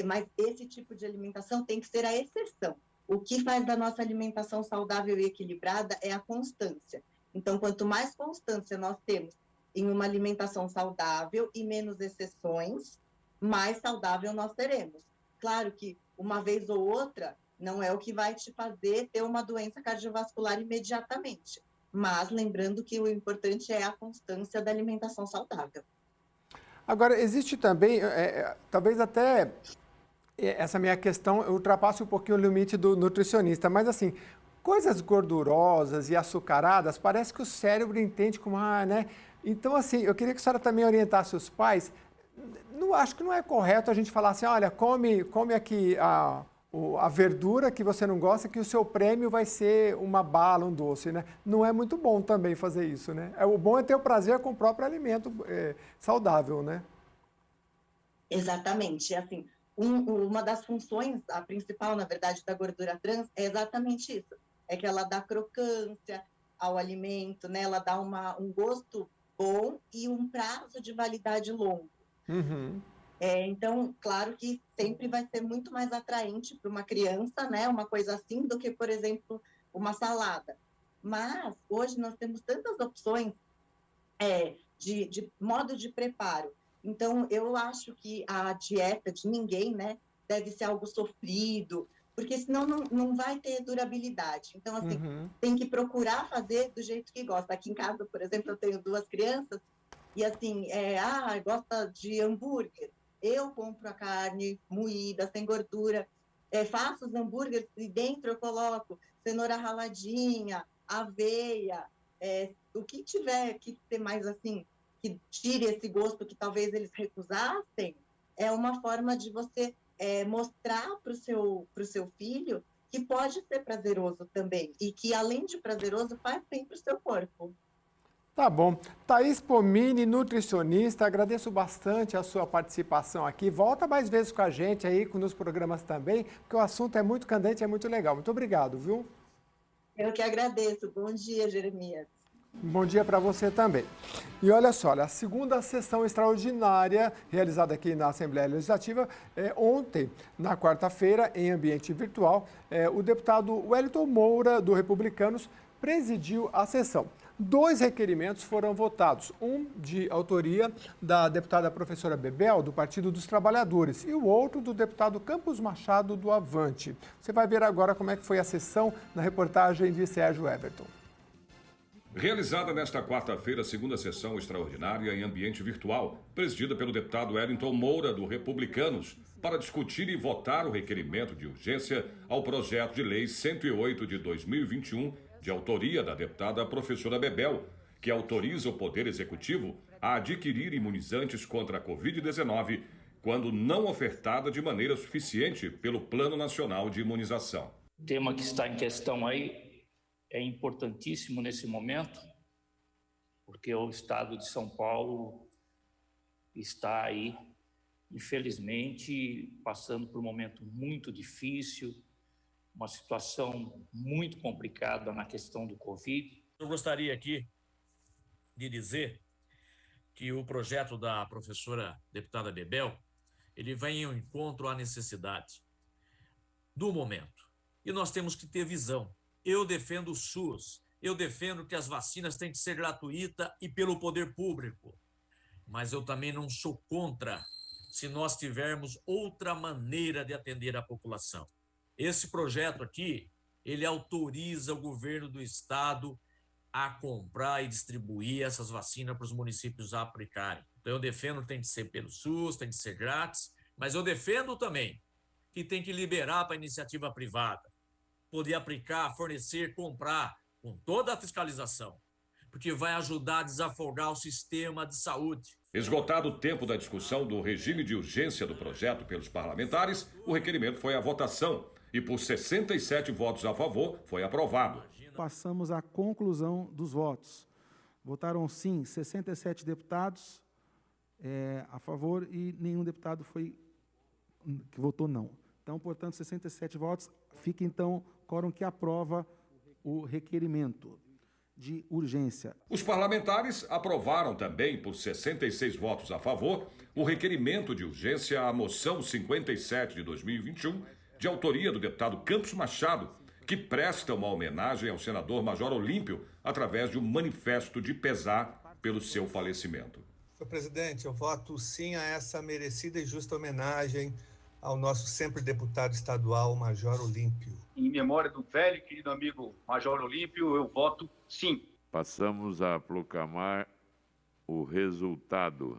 mas esse tipo de alimentação tem que ser a exceção. O que faz da nossa alimentação saudável e equilibrada é a constância. Então, quanto mais constância nós temos em uma alimentação saudável e menos exceções, mais saudável nós teremos. Claro que uma vez ou outra não é o que vai te fazer ter uma doença cardiovascular imediatamente, mas lembrando que o importante é a constância da alimentação saudável.
Agora, existe também, talvez até essa minha questão ultrapasse um pouquinho o limite do nutricionista, mas assim, coisas gordurosas e açucaradas, parece que o cérebro entende como, né? Então, assim, eu queria que a senhora também orientasse os pais. Acho que não é correto a gente falar assim, olha, come aqui a verdura que você não gosta, que o seu prêmio vai ser uma bala, um doce, né? Não é muito bom também fazer isso, né? O bom é ter o prazer com o próprio alimento saudável, né?
Exatamente, assim, uma das funções, a principal, na verdade, da gordura trans é exatamente isso, é que ela dá crocância ao alimento, né? Ela dá um gosto bom e um prazo de validade longo.
Uhum.
Então, claro que sempre vai ser muito mais atraente para uma criança, né, uma coisa assim, do que, por exemplo, uma salada. Mas, hoje, nós temos tantas opções de modo de preparo. Então, eu acho que a dieta de ninguém, né, deve ser algo sofrido, porque senão não vai ter durabilidade. Então, assim, tem que procurar fazer do jeito que gosta. Aqui em casa, por exemplo, eu tenho 2 crianças, e assim, gosta de hambúrguer. Eu compro a carne moída, sem gordura, faço os hambúrgueres e dentro eu coloco cenoura raladinha, aveia, o que tiver que ter mais assim, que tire esse gosto que talvez eles recusassem, é uma forma de você mostrar para o seu filho que pode ser prazeroso também e que, além de prazeroso, faz bem para o seu corpo.
Tá bom. Thaís Pomini, nutricionista, agradeço bastante a sua participação aqui. Volta mais vezes com a gente aí, nos programas também, porque o assunto é muito candente, é muito legal. Muito obrigado, viu?
Eu que agradeço. Bom dia, Jeremias.
Bom dia para você também. E olha só, a segunda sessão extraordinária realizada aqui na Assembleia Legislativa, ontem, na quarta-feira, em ambiente virtual, o deputado Wellington Moura, do Republicanos, presidiu a sessão. 2 requerimentos foram votados, um de autoria da deputada professora Bebel, do Partido dos Trabalhadores, e o outro do deputado Campos Machado, do Avante. Você vai ver agora como é que foi a sessão na reportagem de Sérgio Everton.
Realizada nesta quarta-feira a segunda sessão extraordinária em ambiente virtual, presidida pelo deputado Wellington Moura, do Republicanos, para discutir e votar o requerimento de urgência ao projeto de lei 108 de 2021, de autoria da deputada professora Bebel, que autoriza o Poder Executivo a adquirir imunizantes contra a Covid-19 quando não ofertada de maneira suficiente pelo Plano Nacional de Imunização.
O tema que está em questão aí é importantíssimo nesse momento, porque o estado de São Paulo está aí, infelizmente, passando por um momento muito difícil, uma situação muito complicada na questão do Covid.
Eu gostaria aqui de dizer que o projeto da professora deputada Bebel, ele vem ao encontro à necessidade do momento. E nós temos que ter visão. Eu defendo o SUS, eu defendo que as vacinas têm que ser gratuitas e pelo poder público. Mas eu também não sou contra se nós tivermos outra maneira de atender a população. Esse projeto aqui, ele autoriza o governo do estado a comprar e distribuir essas vacinas para os municípios aplicarem. Então, eu defendo que tem que ser pelo SUS, tem que ser grátis, mas eu defendo também que tem que liberar para a iniciativa privada, poder aplicar, fornecer, comprar, com toda a fiscalização, porque vai ajudar a desafogar o sistema de saúde.
Esgotado o tempo da discussão do regime de urgência do projeto pelos parlamentares, o requerimento foi à votação e, por 67 votos a favor, foi aprovado.
Passamos à conclusão dos votos. Votaram sim 67 deputados a favor e nenhum deputado que votou não. Então, portanto, 67 votos. Fica, então, quórum que aprova o requerimento de urgência.
Os parlamentares aprovaram também, por 66 votos a favor, o requerimento de urgência à moção 57 de 2021, de autoria do deputado Campos Machado, que presta uma homenagem ao senador Major Olímpio através de um manifesto de pesar pelo seu falecimento.
Senhor presidente, eu voto sim a essa merecida e justa homenagem ao nosso sempre deputado estadual, Major Olímpio.
Em memória do velho e querido amigo Major Olímpio, eu voto sim.
Passamos a proclamar o resultado.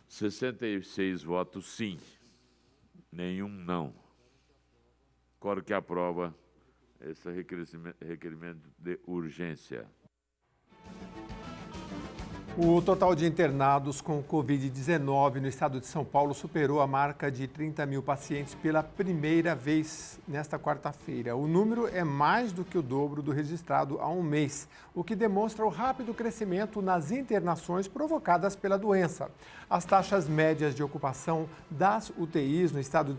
66 votos sim, nenhum não. Quórum que aprova esse requerimento de urgência.
O total de internados com Covid-19 no estado de São Paulo superou a marca de 30 mil pacientes pela primeira vez nesta quarta-feira. O número é mais do que o dobro do registrado há um mês, o que demonstra o rápido crescimento nas internações provocadas pela doença. As taxas médias de ocupação das UTIs no estado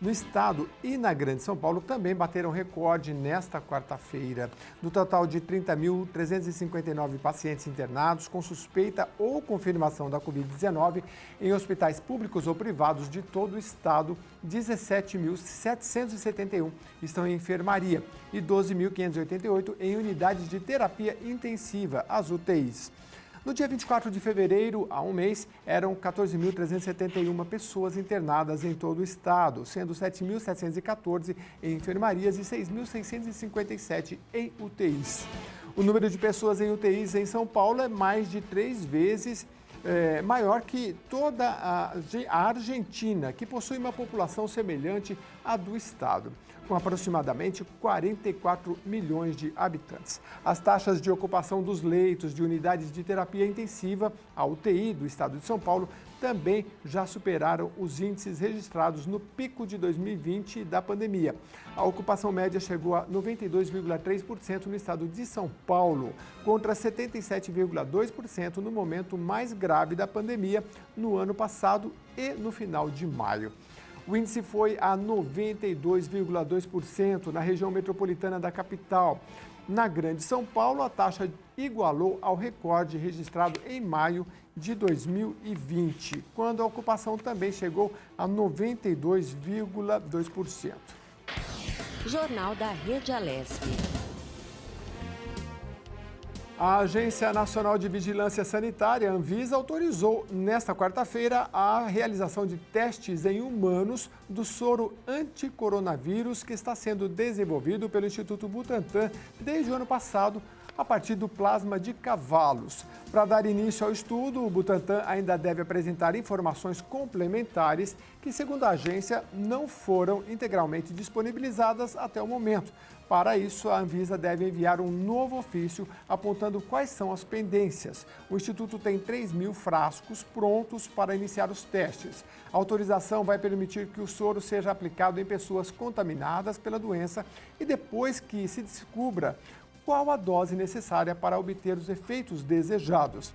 no estado e na Grande São Paulo também bateram recorde nesta quarta-feira. No total de 30.359 pacientes internados com suspeita ou confirmação da Covid-19 em hospitais públicos ou privados de todo o estado, 17.771 estão em enfermaria e 12.588 em unidades de terapia intensiva, as UTIs. No dia 24 de fevereiro, há um mês, eram 14.371 pessoas internadas em todo o estado, sendo 7.714 em enfermarias e 6.657 em UTIs. O número de pessoas em UTIs em São Paulo é mais de 3 vezes maior que toda a Argentina, que possui uma população semelhante à do estado, com aproximadamente 44 milhões de habitantes. As taxas de ocupação dos leitos de unidades de terapia intensiva, a UTI do estado de São Paulo, também já superaram os índices registrados no pico de 2020 da pandemia. A ocupação média chegou a 92,3% no estado de São Paulo, contra 77,2% no momento mais grave da pandemia no ano passado e no final de maio. O índice foi a 92,2% na região metropolitana da capital. Na Grande São Paulo, a taxa igualou ao recorde registrado em maio de 2020, quando a ocupação também chegou a 92,2%.
Jornal da Rede Alesp.
A Agência Nacional de Vigilância Sanitária, Anvisa, autorizou nesta quarta-feira a realização de testes em humanos do soro anticoronavírus que está sendo desenvolvido pelo Instituto Butantan desde o ano passado, a partir do plasma de cavalos. Para dar início ao estudo, o Butantan ainda deve apresentar informações complementares que, segundo a agência, não foram integralmente disponibilizadas até o momento. Para isso, a Anvisa deve enviar um novo ofício apontando quais são as pendências. O Instituto tem 3.000 frascos prontos para iniciar os testes. A autorização vai permitir que o soro seja aplicado em pessoas contaminadas pela doença e depois que se descubra qual a dose necessária para obter os efeitos desejados.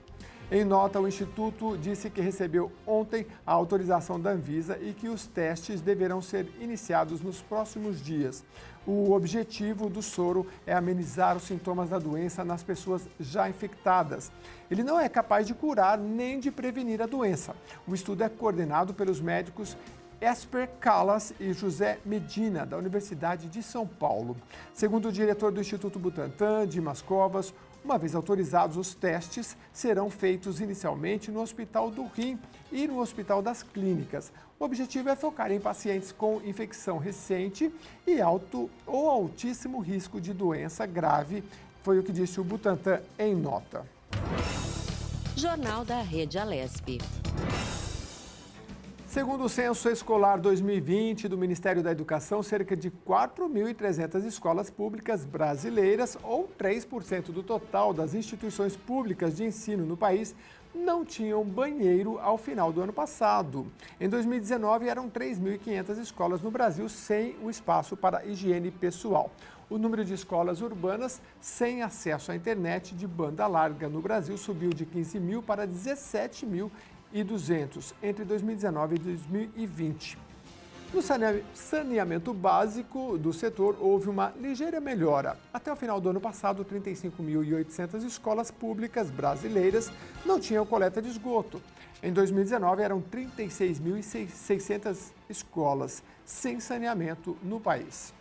Em nota, o Instituto disse que recebeu ontem a autorização da Anvisa e que os testes deverão ser iniciados nos próximos dias. O objetivo do soro é amenizar os sintomas da doença nas pessoas já infectadas. Ele não é capaz de curar nem de prevenir a doença. O estudo é coordenado pelos médicos Esper Calas e José Medina, da Universidade de São Paulo. Segundo o diretor do Instituto Butantan, Dimas Covas, uma vez autorizados, os testes serão feitos inicialmente no Hospital do Rim e no Hospital das Clínicas. O objetivo é focar em pacientes com infecção recente e alto ou altíssimo risco de doença grave, foi o que disse o Butantan em nota.
Jornal da Rede Alesp.
Segundo o Censo Escolar 2020 do Ministério da Educação, cerca de 4.300 escolas públicas brasileiras, ou 3% do total das instituições públicas de ensino no país, não tinham banheiro ao final do ano passado. Em 2019, eram 3.500 escolas no Brasil sem o espaço para higiene pessoal. O número de escolas urbanas sem acesso à internet de banda larga no Brasil subiu de 15.000 para 17.200 entre 2019 e 2020. No saneamento básico do setor, houve uma ligeira melhora. Até o final do ano passado, 35.800 escolas públicas brasileiras não tinham coleta de esgoto. Em 2019, eram 36.600 escolas sem saneamento no país.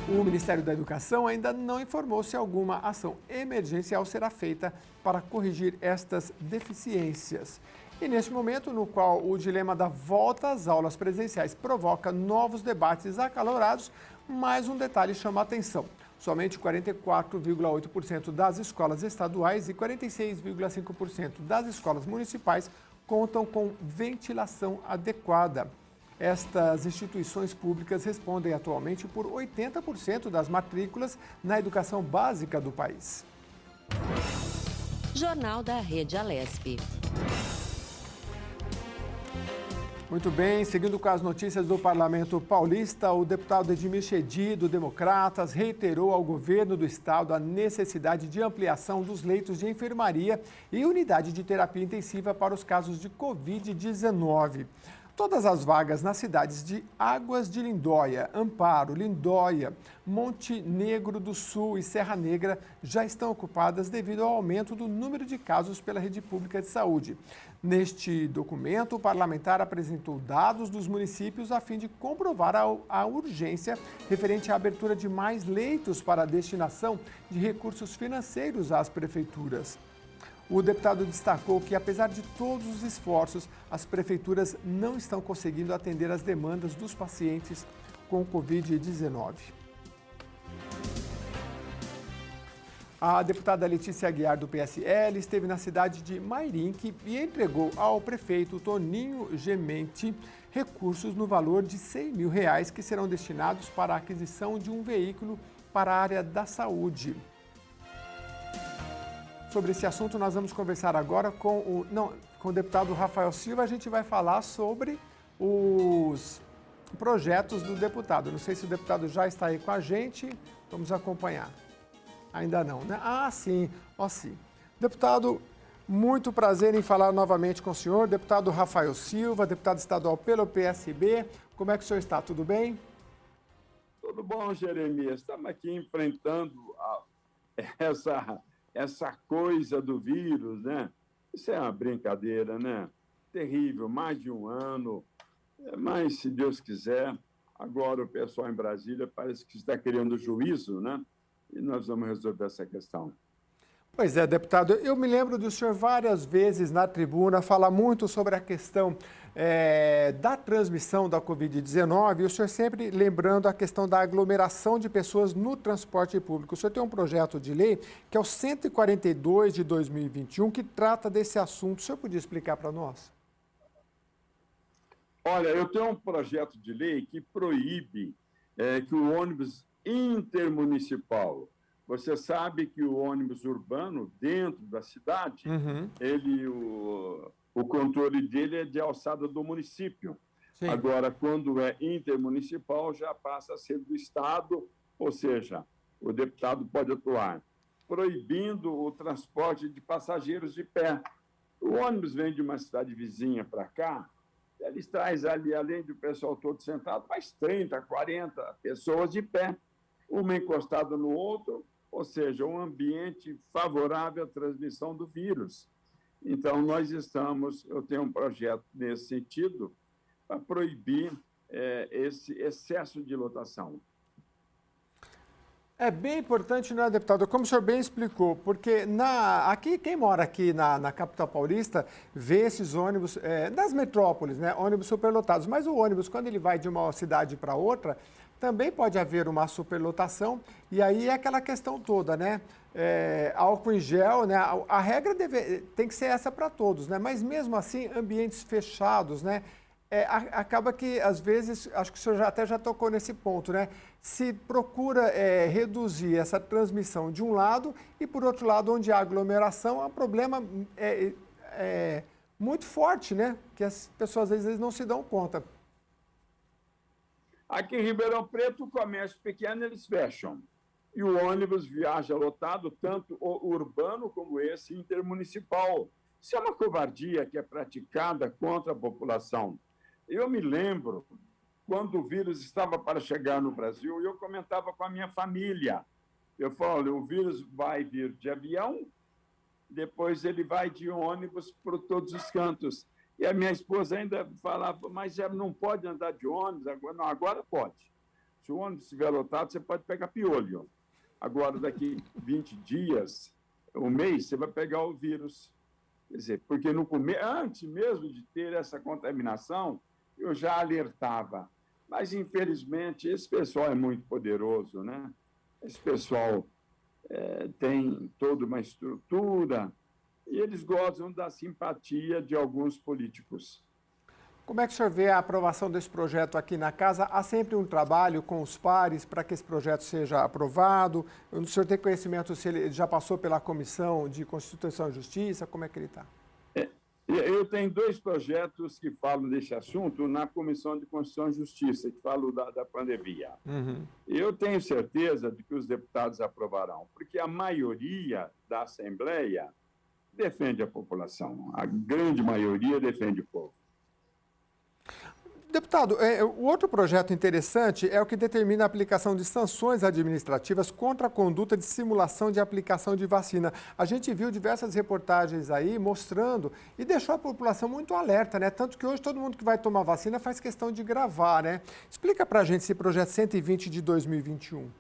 O Ministério da Educação ainda não informou se alguma ação emergencial será feita para corrigir estas deficiências. E neste momento, no qual o dilema da volta às aulas presenciais provoca novos debates acalorados, mais um detalhe chama a atenção. Somente 44,8% das escolas estaduais e 46,5% das escolas municipais contam com ventilação adequada. Estas instituições públicas respondem atualmente por 80% das matrículas na educação básica do país.
Jornal da Rede Alesp.
Muito bem, seguindo com as notícias do Parlamento Paulista, o deputado Edmir Chedid, do Democratas, reiterou ao governo do estado a necessidade de ampliação dos leitos de enfermaria e unidade de terapia intensiva para os casos de Covid-19. Todas as vagas nas cidades de Águas de Lindóia, Amparo, Lindóia, Monte Negro do Sul e Serra Negra já estão ocupadas devido ao aumento do número de casos pela rede pública de saúde. Neste documento, o parlamentar apresentou dados dos municípios a fim de comprovar a urgência referente à abertura de mais leitos para a destinação de recursos financeiros às prefeituras. O deputado destacou que, apesar de todos os esforços, as prefeituras não estão conseguindo atender às demandas dos pacientes com Covid-19. A deputada Letícia Aguiar, do PSL, esteve na cidade de Mairinque e entregou ao prefeito Toninho Gemente recursos no valor de R$100 mil que serão destinados para a aquisição de um veículo para a área da saúde. Sobre esse assunto, nós vamos conversar agora com o deputado Rafael Silva. A gente vai falar sobre os projetos do deputado. Não sei se o deputado já está aí com a gente. Vamos acompanhar. Ainda não, né? Ah, sim. Ó, sim. Deputado, muito prazer em falar novamente com o senhor. Deputado Rafael Silva, deputado estadual pelo PSB. Como é que o senhor está? Tudo bem?
Tudo bom, Jeremias. Estamos aqui enfrentando essa coisa do vírus, né? Isso é uma brincadeira, né? Terrível, mais de um ano, mas se Deus quiser, agora o pessoal em Brasília parece que está criando juízo, né? E nós vamos resolver essa questão.
Pois é, deputado, eu me lembro do senhor várias vezes na tribuna falar muito sobre a questão da transmissão da Covid-19 e o senhor sempre lembrando a questão da aglomeração de pessoas no transporte público. O senhor tem um projeto de lei que é o 142 de 2021 que trata desse assunto. O senhor podia explicar para nós?
Olha, eu tenho um projeto de lei que proíbe que o ônibus intermunicipal. Você sabe que o ônibus urbano, dentro da cidade, o controle dele é de alçada do município. Sim. Agora, quando é intermunicipal, já passa a ser do Estado, ou seja, o deputado pode atuar, proibindo o transporte de passageiros de pé. O ônibus vem de uma cidade vizinha para cá, eles trazem ali, além do pessoal todo sentado, mais 30, 40 pessoas de pé, uma encostada no outro, ou seja, um ambiente favorável à transmissão do vírus. Então, eu tenho um projeto nesse sentido para proibir esse excesso de lotação.
É bem importante, né, deputado? Como o senhor bem explicou, porque quem mora aqui na capital paulista vê esses ônibus das metrópoles, né, ônibus superlotados. Mas o ônibus, quando ele vai de uma cidade para outra, também pode haver uma superlotação, e aí é aquela questão toda, né? Álcool em gel, né? A regra tem que ser essa para todos, né? Mas mesmo assim, ambientes fechados, né? Acaba que, às vezes, acho que o senhor até já tocou nesse ponto, né? Se procura reduzir essa transmissão de um lado e, por outro lado, onde há aglomeração, é um problema muito forte, né? Que as pessoas, às vezes, não se dão conta.
Aqui em Ribeirão Preto, o comércio pequeno, eles fecham. E o ônibus viaja lotado, tanto o urbano como esse intermunicipal. Isso é uma covardia que é praticada contra a população. Eu me lembro, quando o vírus estava para chegar no Brasil, eu comentava com a minha família. Eu falo, o vírus vai vir de avião, depois ele vai de ônibus por todos os cantos. E a minha esposa ainda falava, mas não pode andar de ônibus, agora pode. Se o ônibus estiver lotado, você pode pegar piolho. Agora, daqui 20 dias, um mês, você vai pegar o vírus. Quer dizer, porque antes mesmo de ter essa contaminação, eu já alertava. Mas, infelizmente, esse pessoal é muito poderoso, né? Esse pessoal tem toda uma estrutura e eles gozam da simpatia de alguns políticos.
Como é que o senhor vê a aprovação desse projeto aqui na casa? Há sempre um trabalho com os pares para que esse projeto seja aprovado? O senhor tem conhecimento se ele já passou pela Comissão de Constituição e Justiça? Como é que ele está?
Eu tenho 2 projetos que falam desse assunto na Comissão de Constituição e Justiça, que falam da pandemia. Eu tenho certeza de que os deputados aprovarão, porque a maioria da Assembleia defende a população. A grande maioria defende o povo.
Deputado, o outro projeto interessante é o que determina a aplicação de sanções administrativas contra a conduta de simulação de aplicação de vacina. A gente viu diversas reportagens aí mostrando e deixou a população muito alerta, né? Tanto que hoje todo mundo que vai tomar vacina faz questão de gravar, né? Explica pra gente esse projeto 120 de 2021.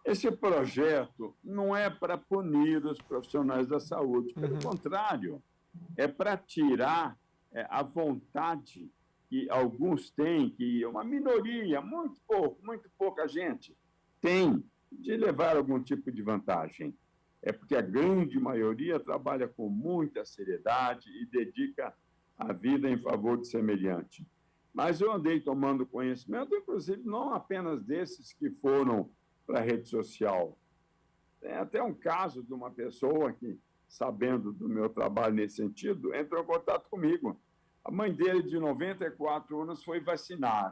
Esse projeto não é para punir os profissionais da saúde, pelo contrário, é para tirar a vontade que alguns têm, que uma minoria, muito pouca gente tem, de levar algum tipo de vantagem. É porque a grande maioria trabalha com muita seriedade e dedica a vida em favor de semelhante. Mas eu andei tomando conhecimento, inclusive, não apenas desses que foram para a rede social. Tem até um caso de uma pessoa que, sabendo do meu trabalho nesse sentido, entrou em contato comigo. A mãe dele, de 94 anos, foi vacinar.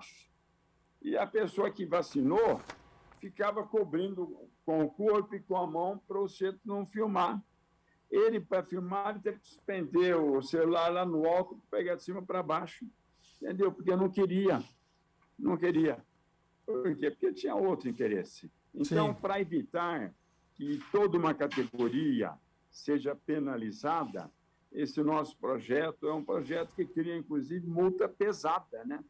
E a pessoa que vacinou ficava cobrindo com o corpo e com a mão para o centro não filmar. Ele, para filmar, ele teve que suspender o celular lá no alto, pegar de cima para baixo. Entendeu? Porque eu não queria. Não queria. Por quê? Porque tinha outro interesse. Então, para evitar que toda uma categoria seja penalizada, esse nosso projeto é um projeto que cria, inclusive, multa pesada, né?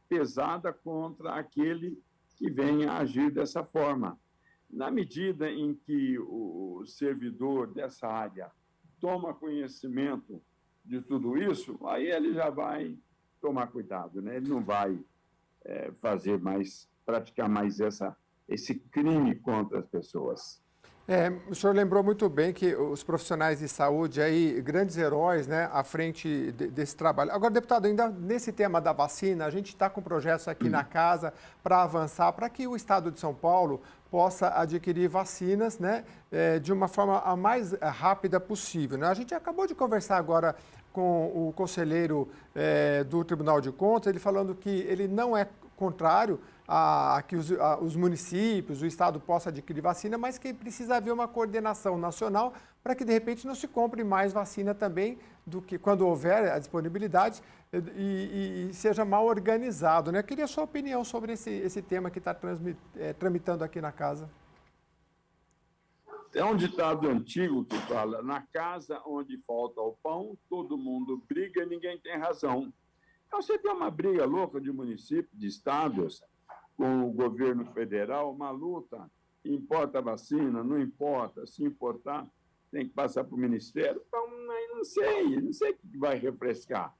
Pesada contra aquele que venha agir dessa forma. Na medida em que o servidor dessa área toma conhecimento de tudo isso, aí ele já vai tomar cuidado, né? Ele não vai praticar mais esse crime contra as pessoas.
O senhor lembrou muito bem que os profissionais de saúde aí, grandes heróis, né, à frente desse trabalho. Agora, deputado, ainda nesse tema da vacina, a gente está com projetos aqui na casa para avançar, para que o Estado de São Paulo possa adquirir vacinas, né, de uma forma a mais rápida possível, né? A gente acabou de conversar agora com o conselheiro do Tribunal de Contas, ele falando que ele não é contrário a que os municípios, o Estado possa adquirir vacina, mas que precisa haver uma coordenação nacional para que, de repente, não se compre mais vacina também do que quando houver a disponibilidade e seja mal organizado, né? Eu queria a sua opinião sobre esse tema que está tramitando aqui na casa.
É um ditado antigo que fala: na casa onde falta o pão, todo mundo briga e ninguém tem razão. Então, você tem uma briga louca de municípios, de estados, com o governo federal, uma luta, importa a vacina, não importa, se importar, tem que passar para o Ministério. Então, não sei o que vai refrescar,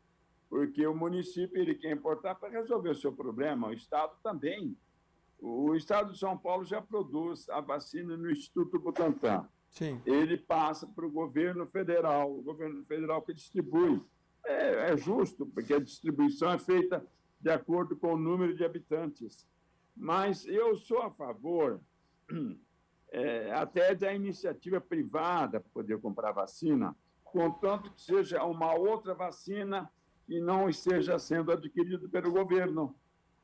porque o município ele quer importar para resolver o seu problema, o Estado também. O Estado de São Paulo já produz a vacina no Instituto Butantan.
Sim.
Ele passa para o governo federal que distribui. É justo, porque a distribuição é feita de acordo com o número de habitantes. Mas eu sou a favor até da iniciativa privada poder comprar vacina, contanto que seja uma outra vacina e não esteja sendo adquirida pelo governo.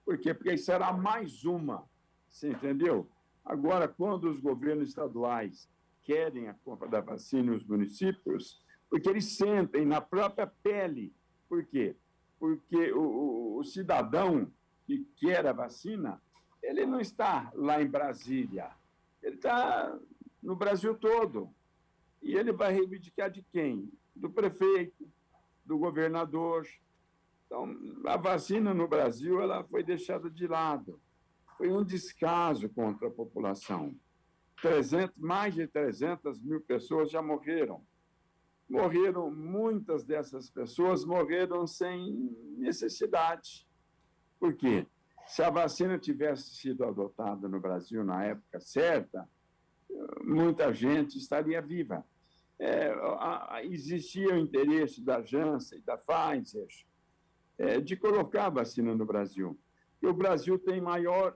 Por quê? Porque será mais uma, você entendeu? Agora, quando os governos estaduais querem a compra da vacina nos municípios, porque eles sentem na própria pele. Por quê? Porque o cidadão que quer a vacina, ele não está lá em Brasília, ele está no Brasil todo. E ele vai reivindicar de quem? Do prefeito, do governador. Então, a vacina no Brasil ela foi deixada de lado. Foi um descaso contra a população. Mais de 300 mil pessoas já morreram. Muitas dessas pessoas morreram sem necessidade. Por quê? Se a vacina tivesse sido adotada no Brasil na época certa, muita gente estaria viva. Existia o interesse da Janssen e da Pfizer de colocar a vacina no Brasil. E o Brasil tem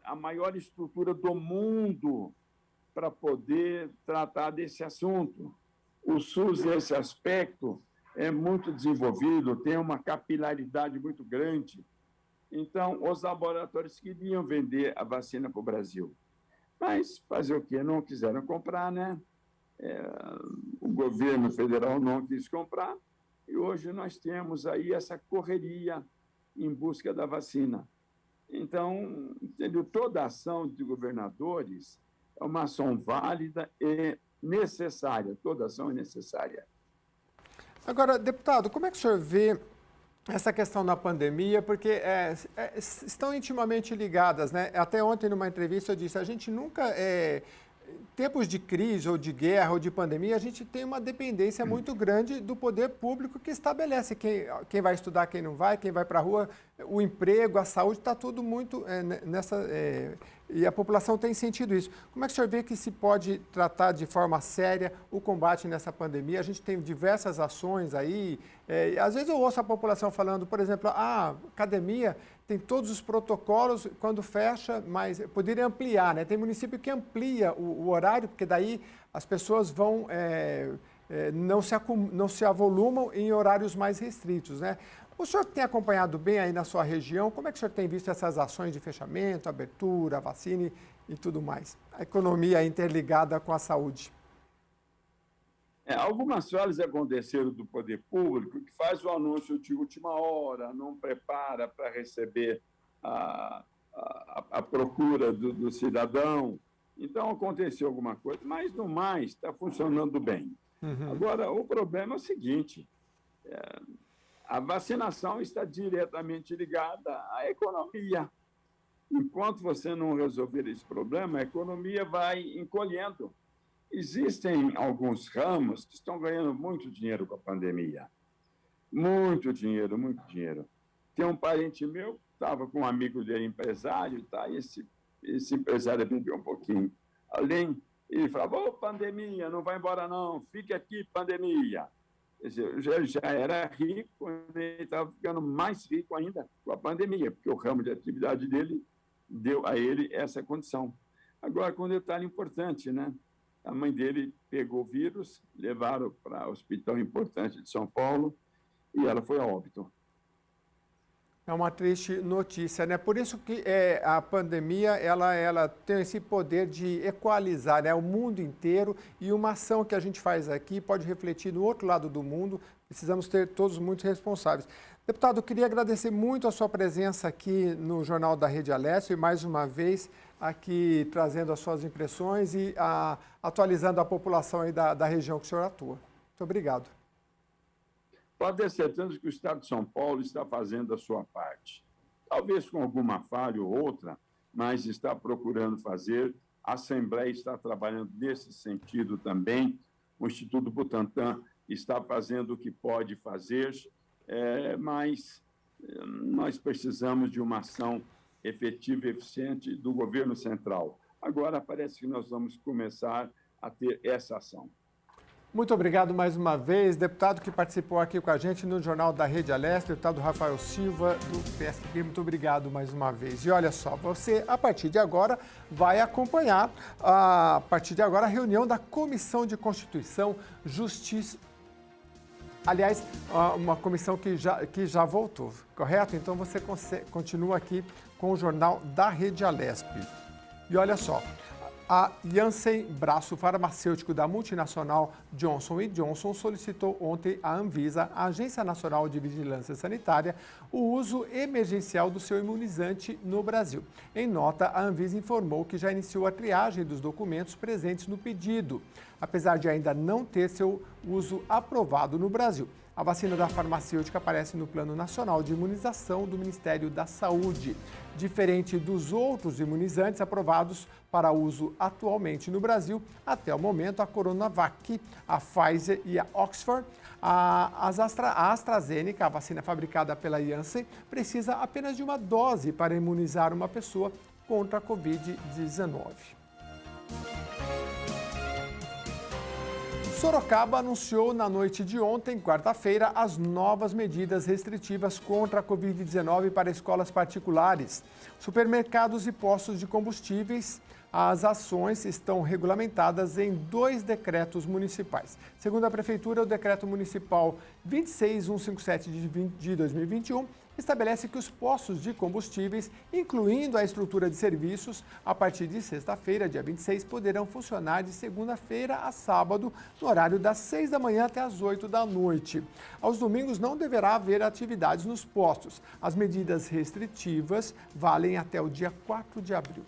a maior estrutura do mundo para poder tratar desse assunto. O SUS, nesse aspecto, é muito desenvolvido, tem uma capilaridade muito grande. Então, os laboratórios queriam vender a vacina para o Brasil. Mas fazer o quê? Não quiseram comprar, né? O governo federal não quis comprar. E hoje nós temos aí essa correria em busca da vacina. Então, entendeu? Toda ação de governadores é uma ação válida e necessária. Toda ação é necessária.
Agora, deputado, como é que o senhor vê essa questão da pandemia? Porque estão intimamente ligadas, né? Até ontem, numa entrevista, eu disse, a gente nunca... tempos de crise ou de guerra ou de pandemia, a gente tem uma dependência muito grande do poder público que estabelece quem vai estudar, quem não vai, quem vai para a rua, o emprego, a saúde, está tudo muito nessa... e a população tem sentido isso. Como é que o senhor vê que se pode tratar de forma séria o combate nessa pandemia? A gente tem diversas ações aí. Às vezes eu ouço a população falando, por exemplo, a academia tem todos os protocolos, quando fecha, mas poderia ampliar, né? Tem município que amplia o horário, porque daí as pessoas vão... não se avolumam em horários mais restritos, né? O senhor tem acompanhado bem aí na sua região, como é que o senhor tem visto essas ações de fechamento, abertura, vacina e tudo mais? A economia interligada com a saúde.
Algumas falhas aconteceram do poder público, que faz o anúncio de última hora, não prepara para receber a procura do cidadão. Então, aconteceu alguma coisa, mas, no mais, está funcionando bem. Agora, o problema é o seguinte... a vacinação está diretamente ligada à economia. Enquanto você não resolver esse problema, a economia vai encolhendo. Existem alguns ramos que estão ganhando muito dinheiro com a pandemia. Muito dinheiro, muito dinheiro. Tem um parente meu, estava com um amigo dele, empresário, tá? E esse empresário bebeu um pouquinho. Além, ele falava, ô, pandemia, não vai embora não, fique aqui, pandemia. Já era rico, ele estava ficando mais rico ainda com a pandemia, porque o ramo de atividade dele deu a ele essa condição. Agora, com um detalhe importante, né? A mãe dele pegou o vírus, levaram para o hospital importante de São Paulo e ela foi a óbito.
É uma triste notícia, né? Por isso que a pandemia ela tem esse poder de equalizar, né, o mundo inteiro, e uma ação que a gente faz aqui pode refletir no outro lado do mundo. Precisamos ter todos muito responsáveis. Deputado, eu queria agradecer muito a sua presença aqui no Jornal da Rede Alessio e mais uma vez aqui trazendo as suas impressões e atualizando a população aí da região que o senhor atua. Muito obrigado.
Pode ter certeza que o Estado de São Paulo está fazendo a sua parte. Talvez com alguma falha ou outra, mas está procurando fazer. A Assembleia está trabalhando nesse sentido também. O Instituto Butantan está fazendo o que pode fazer, mas nós precisamos de uma ação efetiva e eficiente do governo central. Agora parece que nós vamos começar a ter essa ação.
Muito obrigado mais uma vez, deputado que participou aqui com a gente no Jornal da Rede Alessio, deputado Rafael Silva, do PSB. Muito obrigado mais uma vez. E olha só, você, a partir de agora, vai acompanhar, a reunião da Comissão de Constituição, Justiça... Aliás, uma comissão que já voltou, correto? Então, você continua aqui com o Jornal da Rede Alessio. E olha só... A Janssen, braço farmacêutico da multinacional Johnson & Johnson, solicitou ontem à Anvisa, a Agência Nacional de Vigilância Sanitária, o uso emergencial do seu imunizante no Brasil. Em nota, a Anvisa informou que já iniciou a triagem dos documentos presentes no pedido, apesar de ainda não ter seu uso aprovado no Brasil. A vacina da farmacêutica aparece no Plano Nacional de Imunização do Ministério da Saúde. Diferente dos outros imunizantes aprovados para uso atualmente no Brasil, até o momento a Coronavac, a Pfizer e a Oxford, a AstraZeneca, a vacina fabricada pela Janssen, precisa apenas de uma dose para imunizar uma pessoa contra a Covid-19. Sorocaba anunciou na noite de ontem, quarta-feira, as novas medidas restritivas contra a Covid-19 para escolas particulares, supermercados e postos de combustíveis. As ações estão regulamentadas em 2 decretos municipais. Segundo a Prefeitura, o Decreto Municipal 26157 de 2021 estabelece que os postos de combustíveis, incluindo a estrutura de serviços, a partir de sexta-feira, dia 26, poderão funcionar de segunda-feira a sábado, no horário das 6 da manhã até as 8 da noite. Aos domingos não deverá haver atividades nos postos. As medidas restritivas valem até o dia 4 de abril.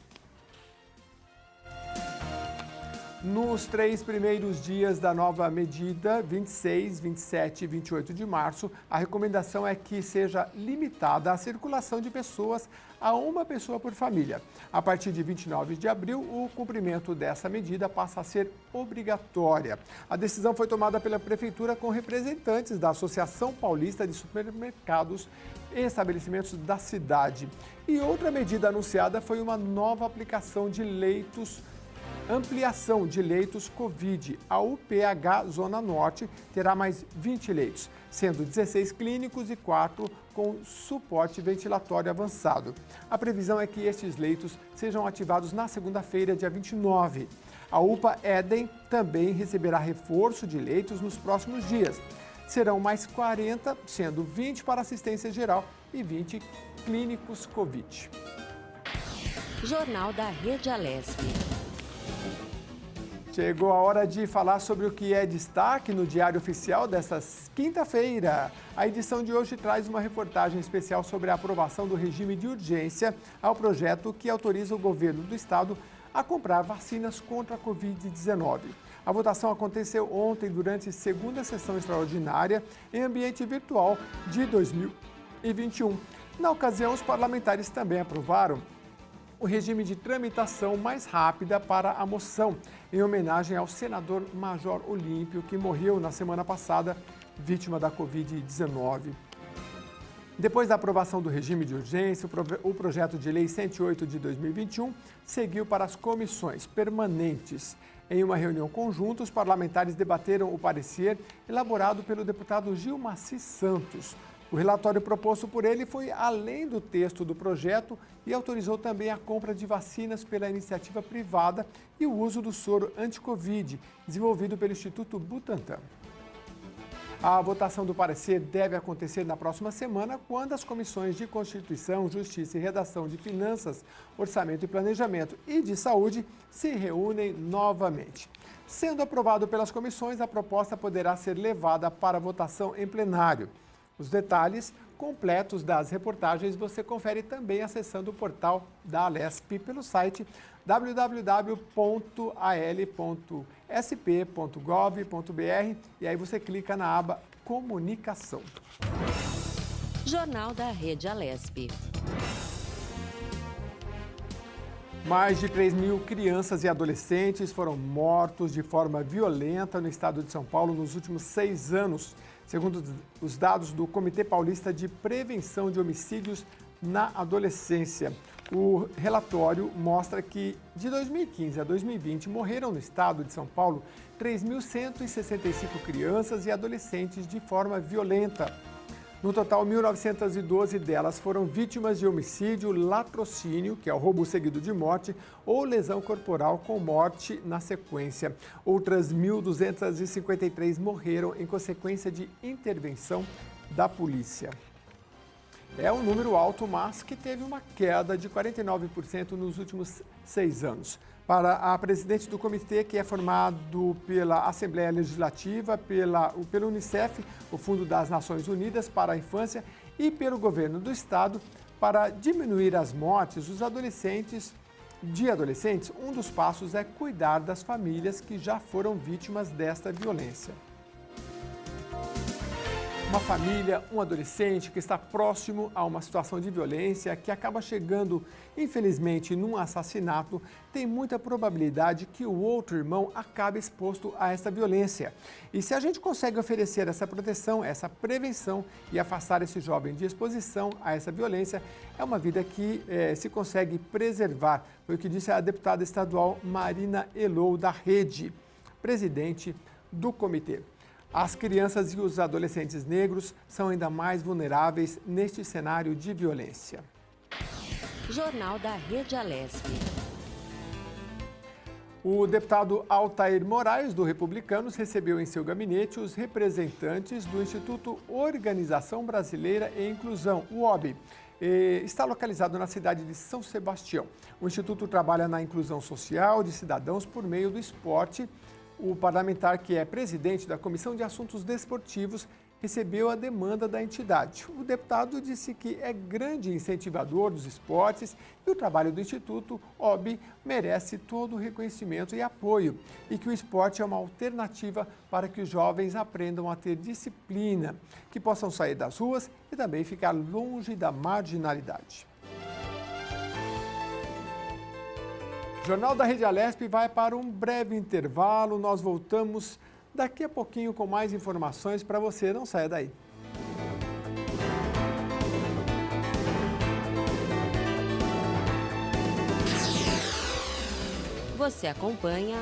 Nos 3 primeiros dias da nova medida, 26, 27 e 28 de março, a recomendação é que seja limitada a circulação de pessoas a uma pessoa por família. A partir de 29 de abril, o cumprimento dessa medida passa a ser obrigatória. A decisão foi tomada pela Prefeitura com representantes da Associação Paulista de Supermercados e Estabelecimentos da cidade. E outra medida anunciada foi uma nova ampliação de leitos Covid. A UPH Zona Norte terá mais 20 leitos, sendo 16 clínicos e 4 com suporte ventilatório avançado. A previsão é que estes leitos sejam ativados na segunda-feira, dia 29. A UPA Éden também receberá reforço de leitos nos próximos dias. Serão mais 40, sendo 20 para assistência geral e 20 clínicos Covid.
Jornal da Rede Alesp.
Chegou a hora de falar sobre o que é destaque no Diário Oficial desta quinta-feira. A edição de hoje traz uma reportagem especial sobre a aprovação do regime de urgência ao projeto que autoriza o governo do estado a comprar vacinas contra a Covid-19. A votação aconteceu ontem durante a segunda sessão extraordinária em ambiente virtual de 2021. Na ocasião, os parlamentares também aprovaram o regime de tramitação mais rápida para a moção, em homenagem ao senador Major Olímpio, que morreu na semana passada, vítima da Covid-19. Depois da aprovação do regime de urgência, o projeto de lei 108 de 2021 seguiu para as comissões permanentes. Em uma reunião conjunta, os parlamentares debateram o parecer elaborado pelo deputado Gilmaci Santos. O relatório proposto por ele foi além do texto do projeto e autorizou também a compra de vacinas pela iniciativa privada e o uso do soro anti-Covid, desenvolvido pelo Instituto Butantan. A votação do parecer deve acontecer na próxima semana, quando as comissões de Constituição, Justiça e Redação, de Finanças, Orçamento e Planejamento e de Saúde se reúnem novamente. Sendo aprovado pelas comissões, a proposta poderá ser levada para votação em plenário. Os detalhes completos das reportagens você confere também acessando o portal da Alesp pelo site www.al.sp.gov.br e aí você clica na aba Comunicação.
Jornal da Rede Alesp.
Mais de 3.000 crianças e adolescentes foram mortos de forma violenta no estado de São Paulo nos últimos 6 anos, segundo os dados do Comitê Paulista de Prevenção de Homicídios na Adolescência. O relatório mostra que de 2015 a 2020 morreram no estado de São Paulo 3.165 crianças e adolescentes de forma violenta. No total, 1.912 delas foram vítimas de homicídio, latrocínio, que é o roubo seguido de morte, ou lesão corporal com morte na sequência. Outras 1.253 morreram em consequência de intervenção da polícia. É um número alto, mas que teve uma queda de 49% nos últimos 6 anos. Para a presidente do comitê, que é formado pela Assembleia Legislativa, pelo Unicef, o Fundo das Nações Unidas para a Infância, e pelo governo do estado, para diminuir as mortes dos adolescentes, um dos passos é cuidar das famílias que já foram vítimas desta violência. Uma família, um adolescente que está próximo a uma situação de violência que acaba chegando, infelizmente, num assassinato, tem muita probabilidade que o outro irmão acabe exposto a essa violência. E se a gente consegue oferecer essa proteção, essa prevenção e afastar esse jovem de exposição a essa violência, é uma vida que se consegue preservar. Foi o que disse a deputada estadual Marina Elou, da Rede, presidente do comitê. As crianças e os adolescentes negros são ainda mais vulneráveis neste cenário de violência.
Jornal da Rede Alesp.
O deputado Altair Moraes, do Republicanos, recebeu em seu gabinete os representantes do Instituto Organização Brasileira e Inclusão, o OB. Está localizado na cidade de São Sebastião. O Instituto trabalha na inclusão social de cidadãos por meio do esporte. O parlamentar, que é presidente da Comissão de Assuntos Desportivos, recebeu a demanda da entidade. O deputado disse que é grande incentivador dos esportes e o trabalho do Instituto OB merece todo o reconhecimento e apoio, e que o esporte é uma alternativa para que os jovens aprendam a ter disciplina, que possam sair das ruas e também ficar longe da marginalidade. O Jornal da Rede Alesp vai para um breve intervalo. Nós voltamos daqui a pouquinho com mais informações para você. Não saia daí.
Você acompanha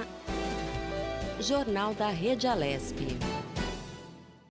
Jornal da Rede Alesp.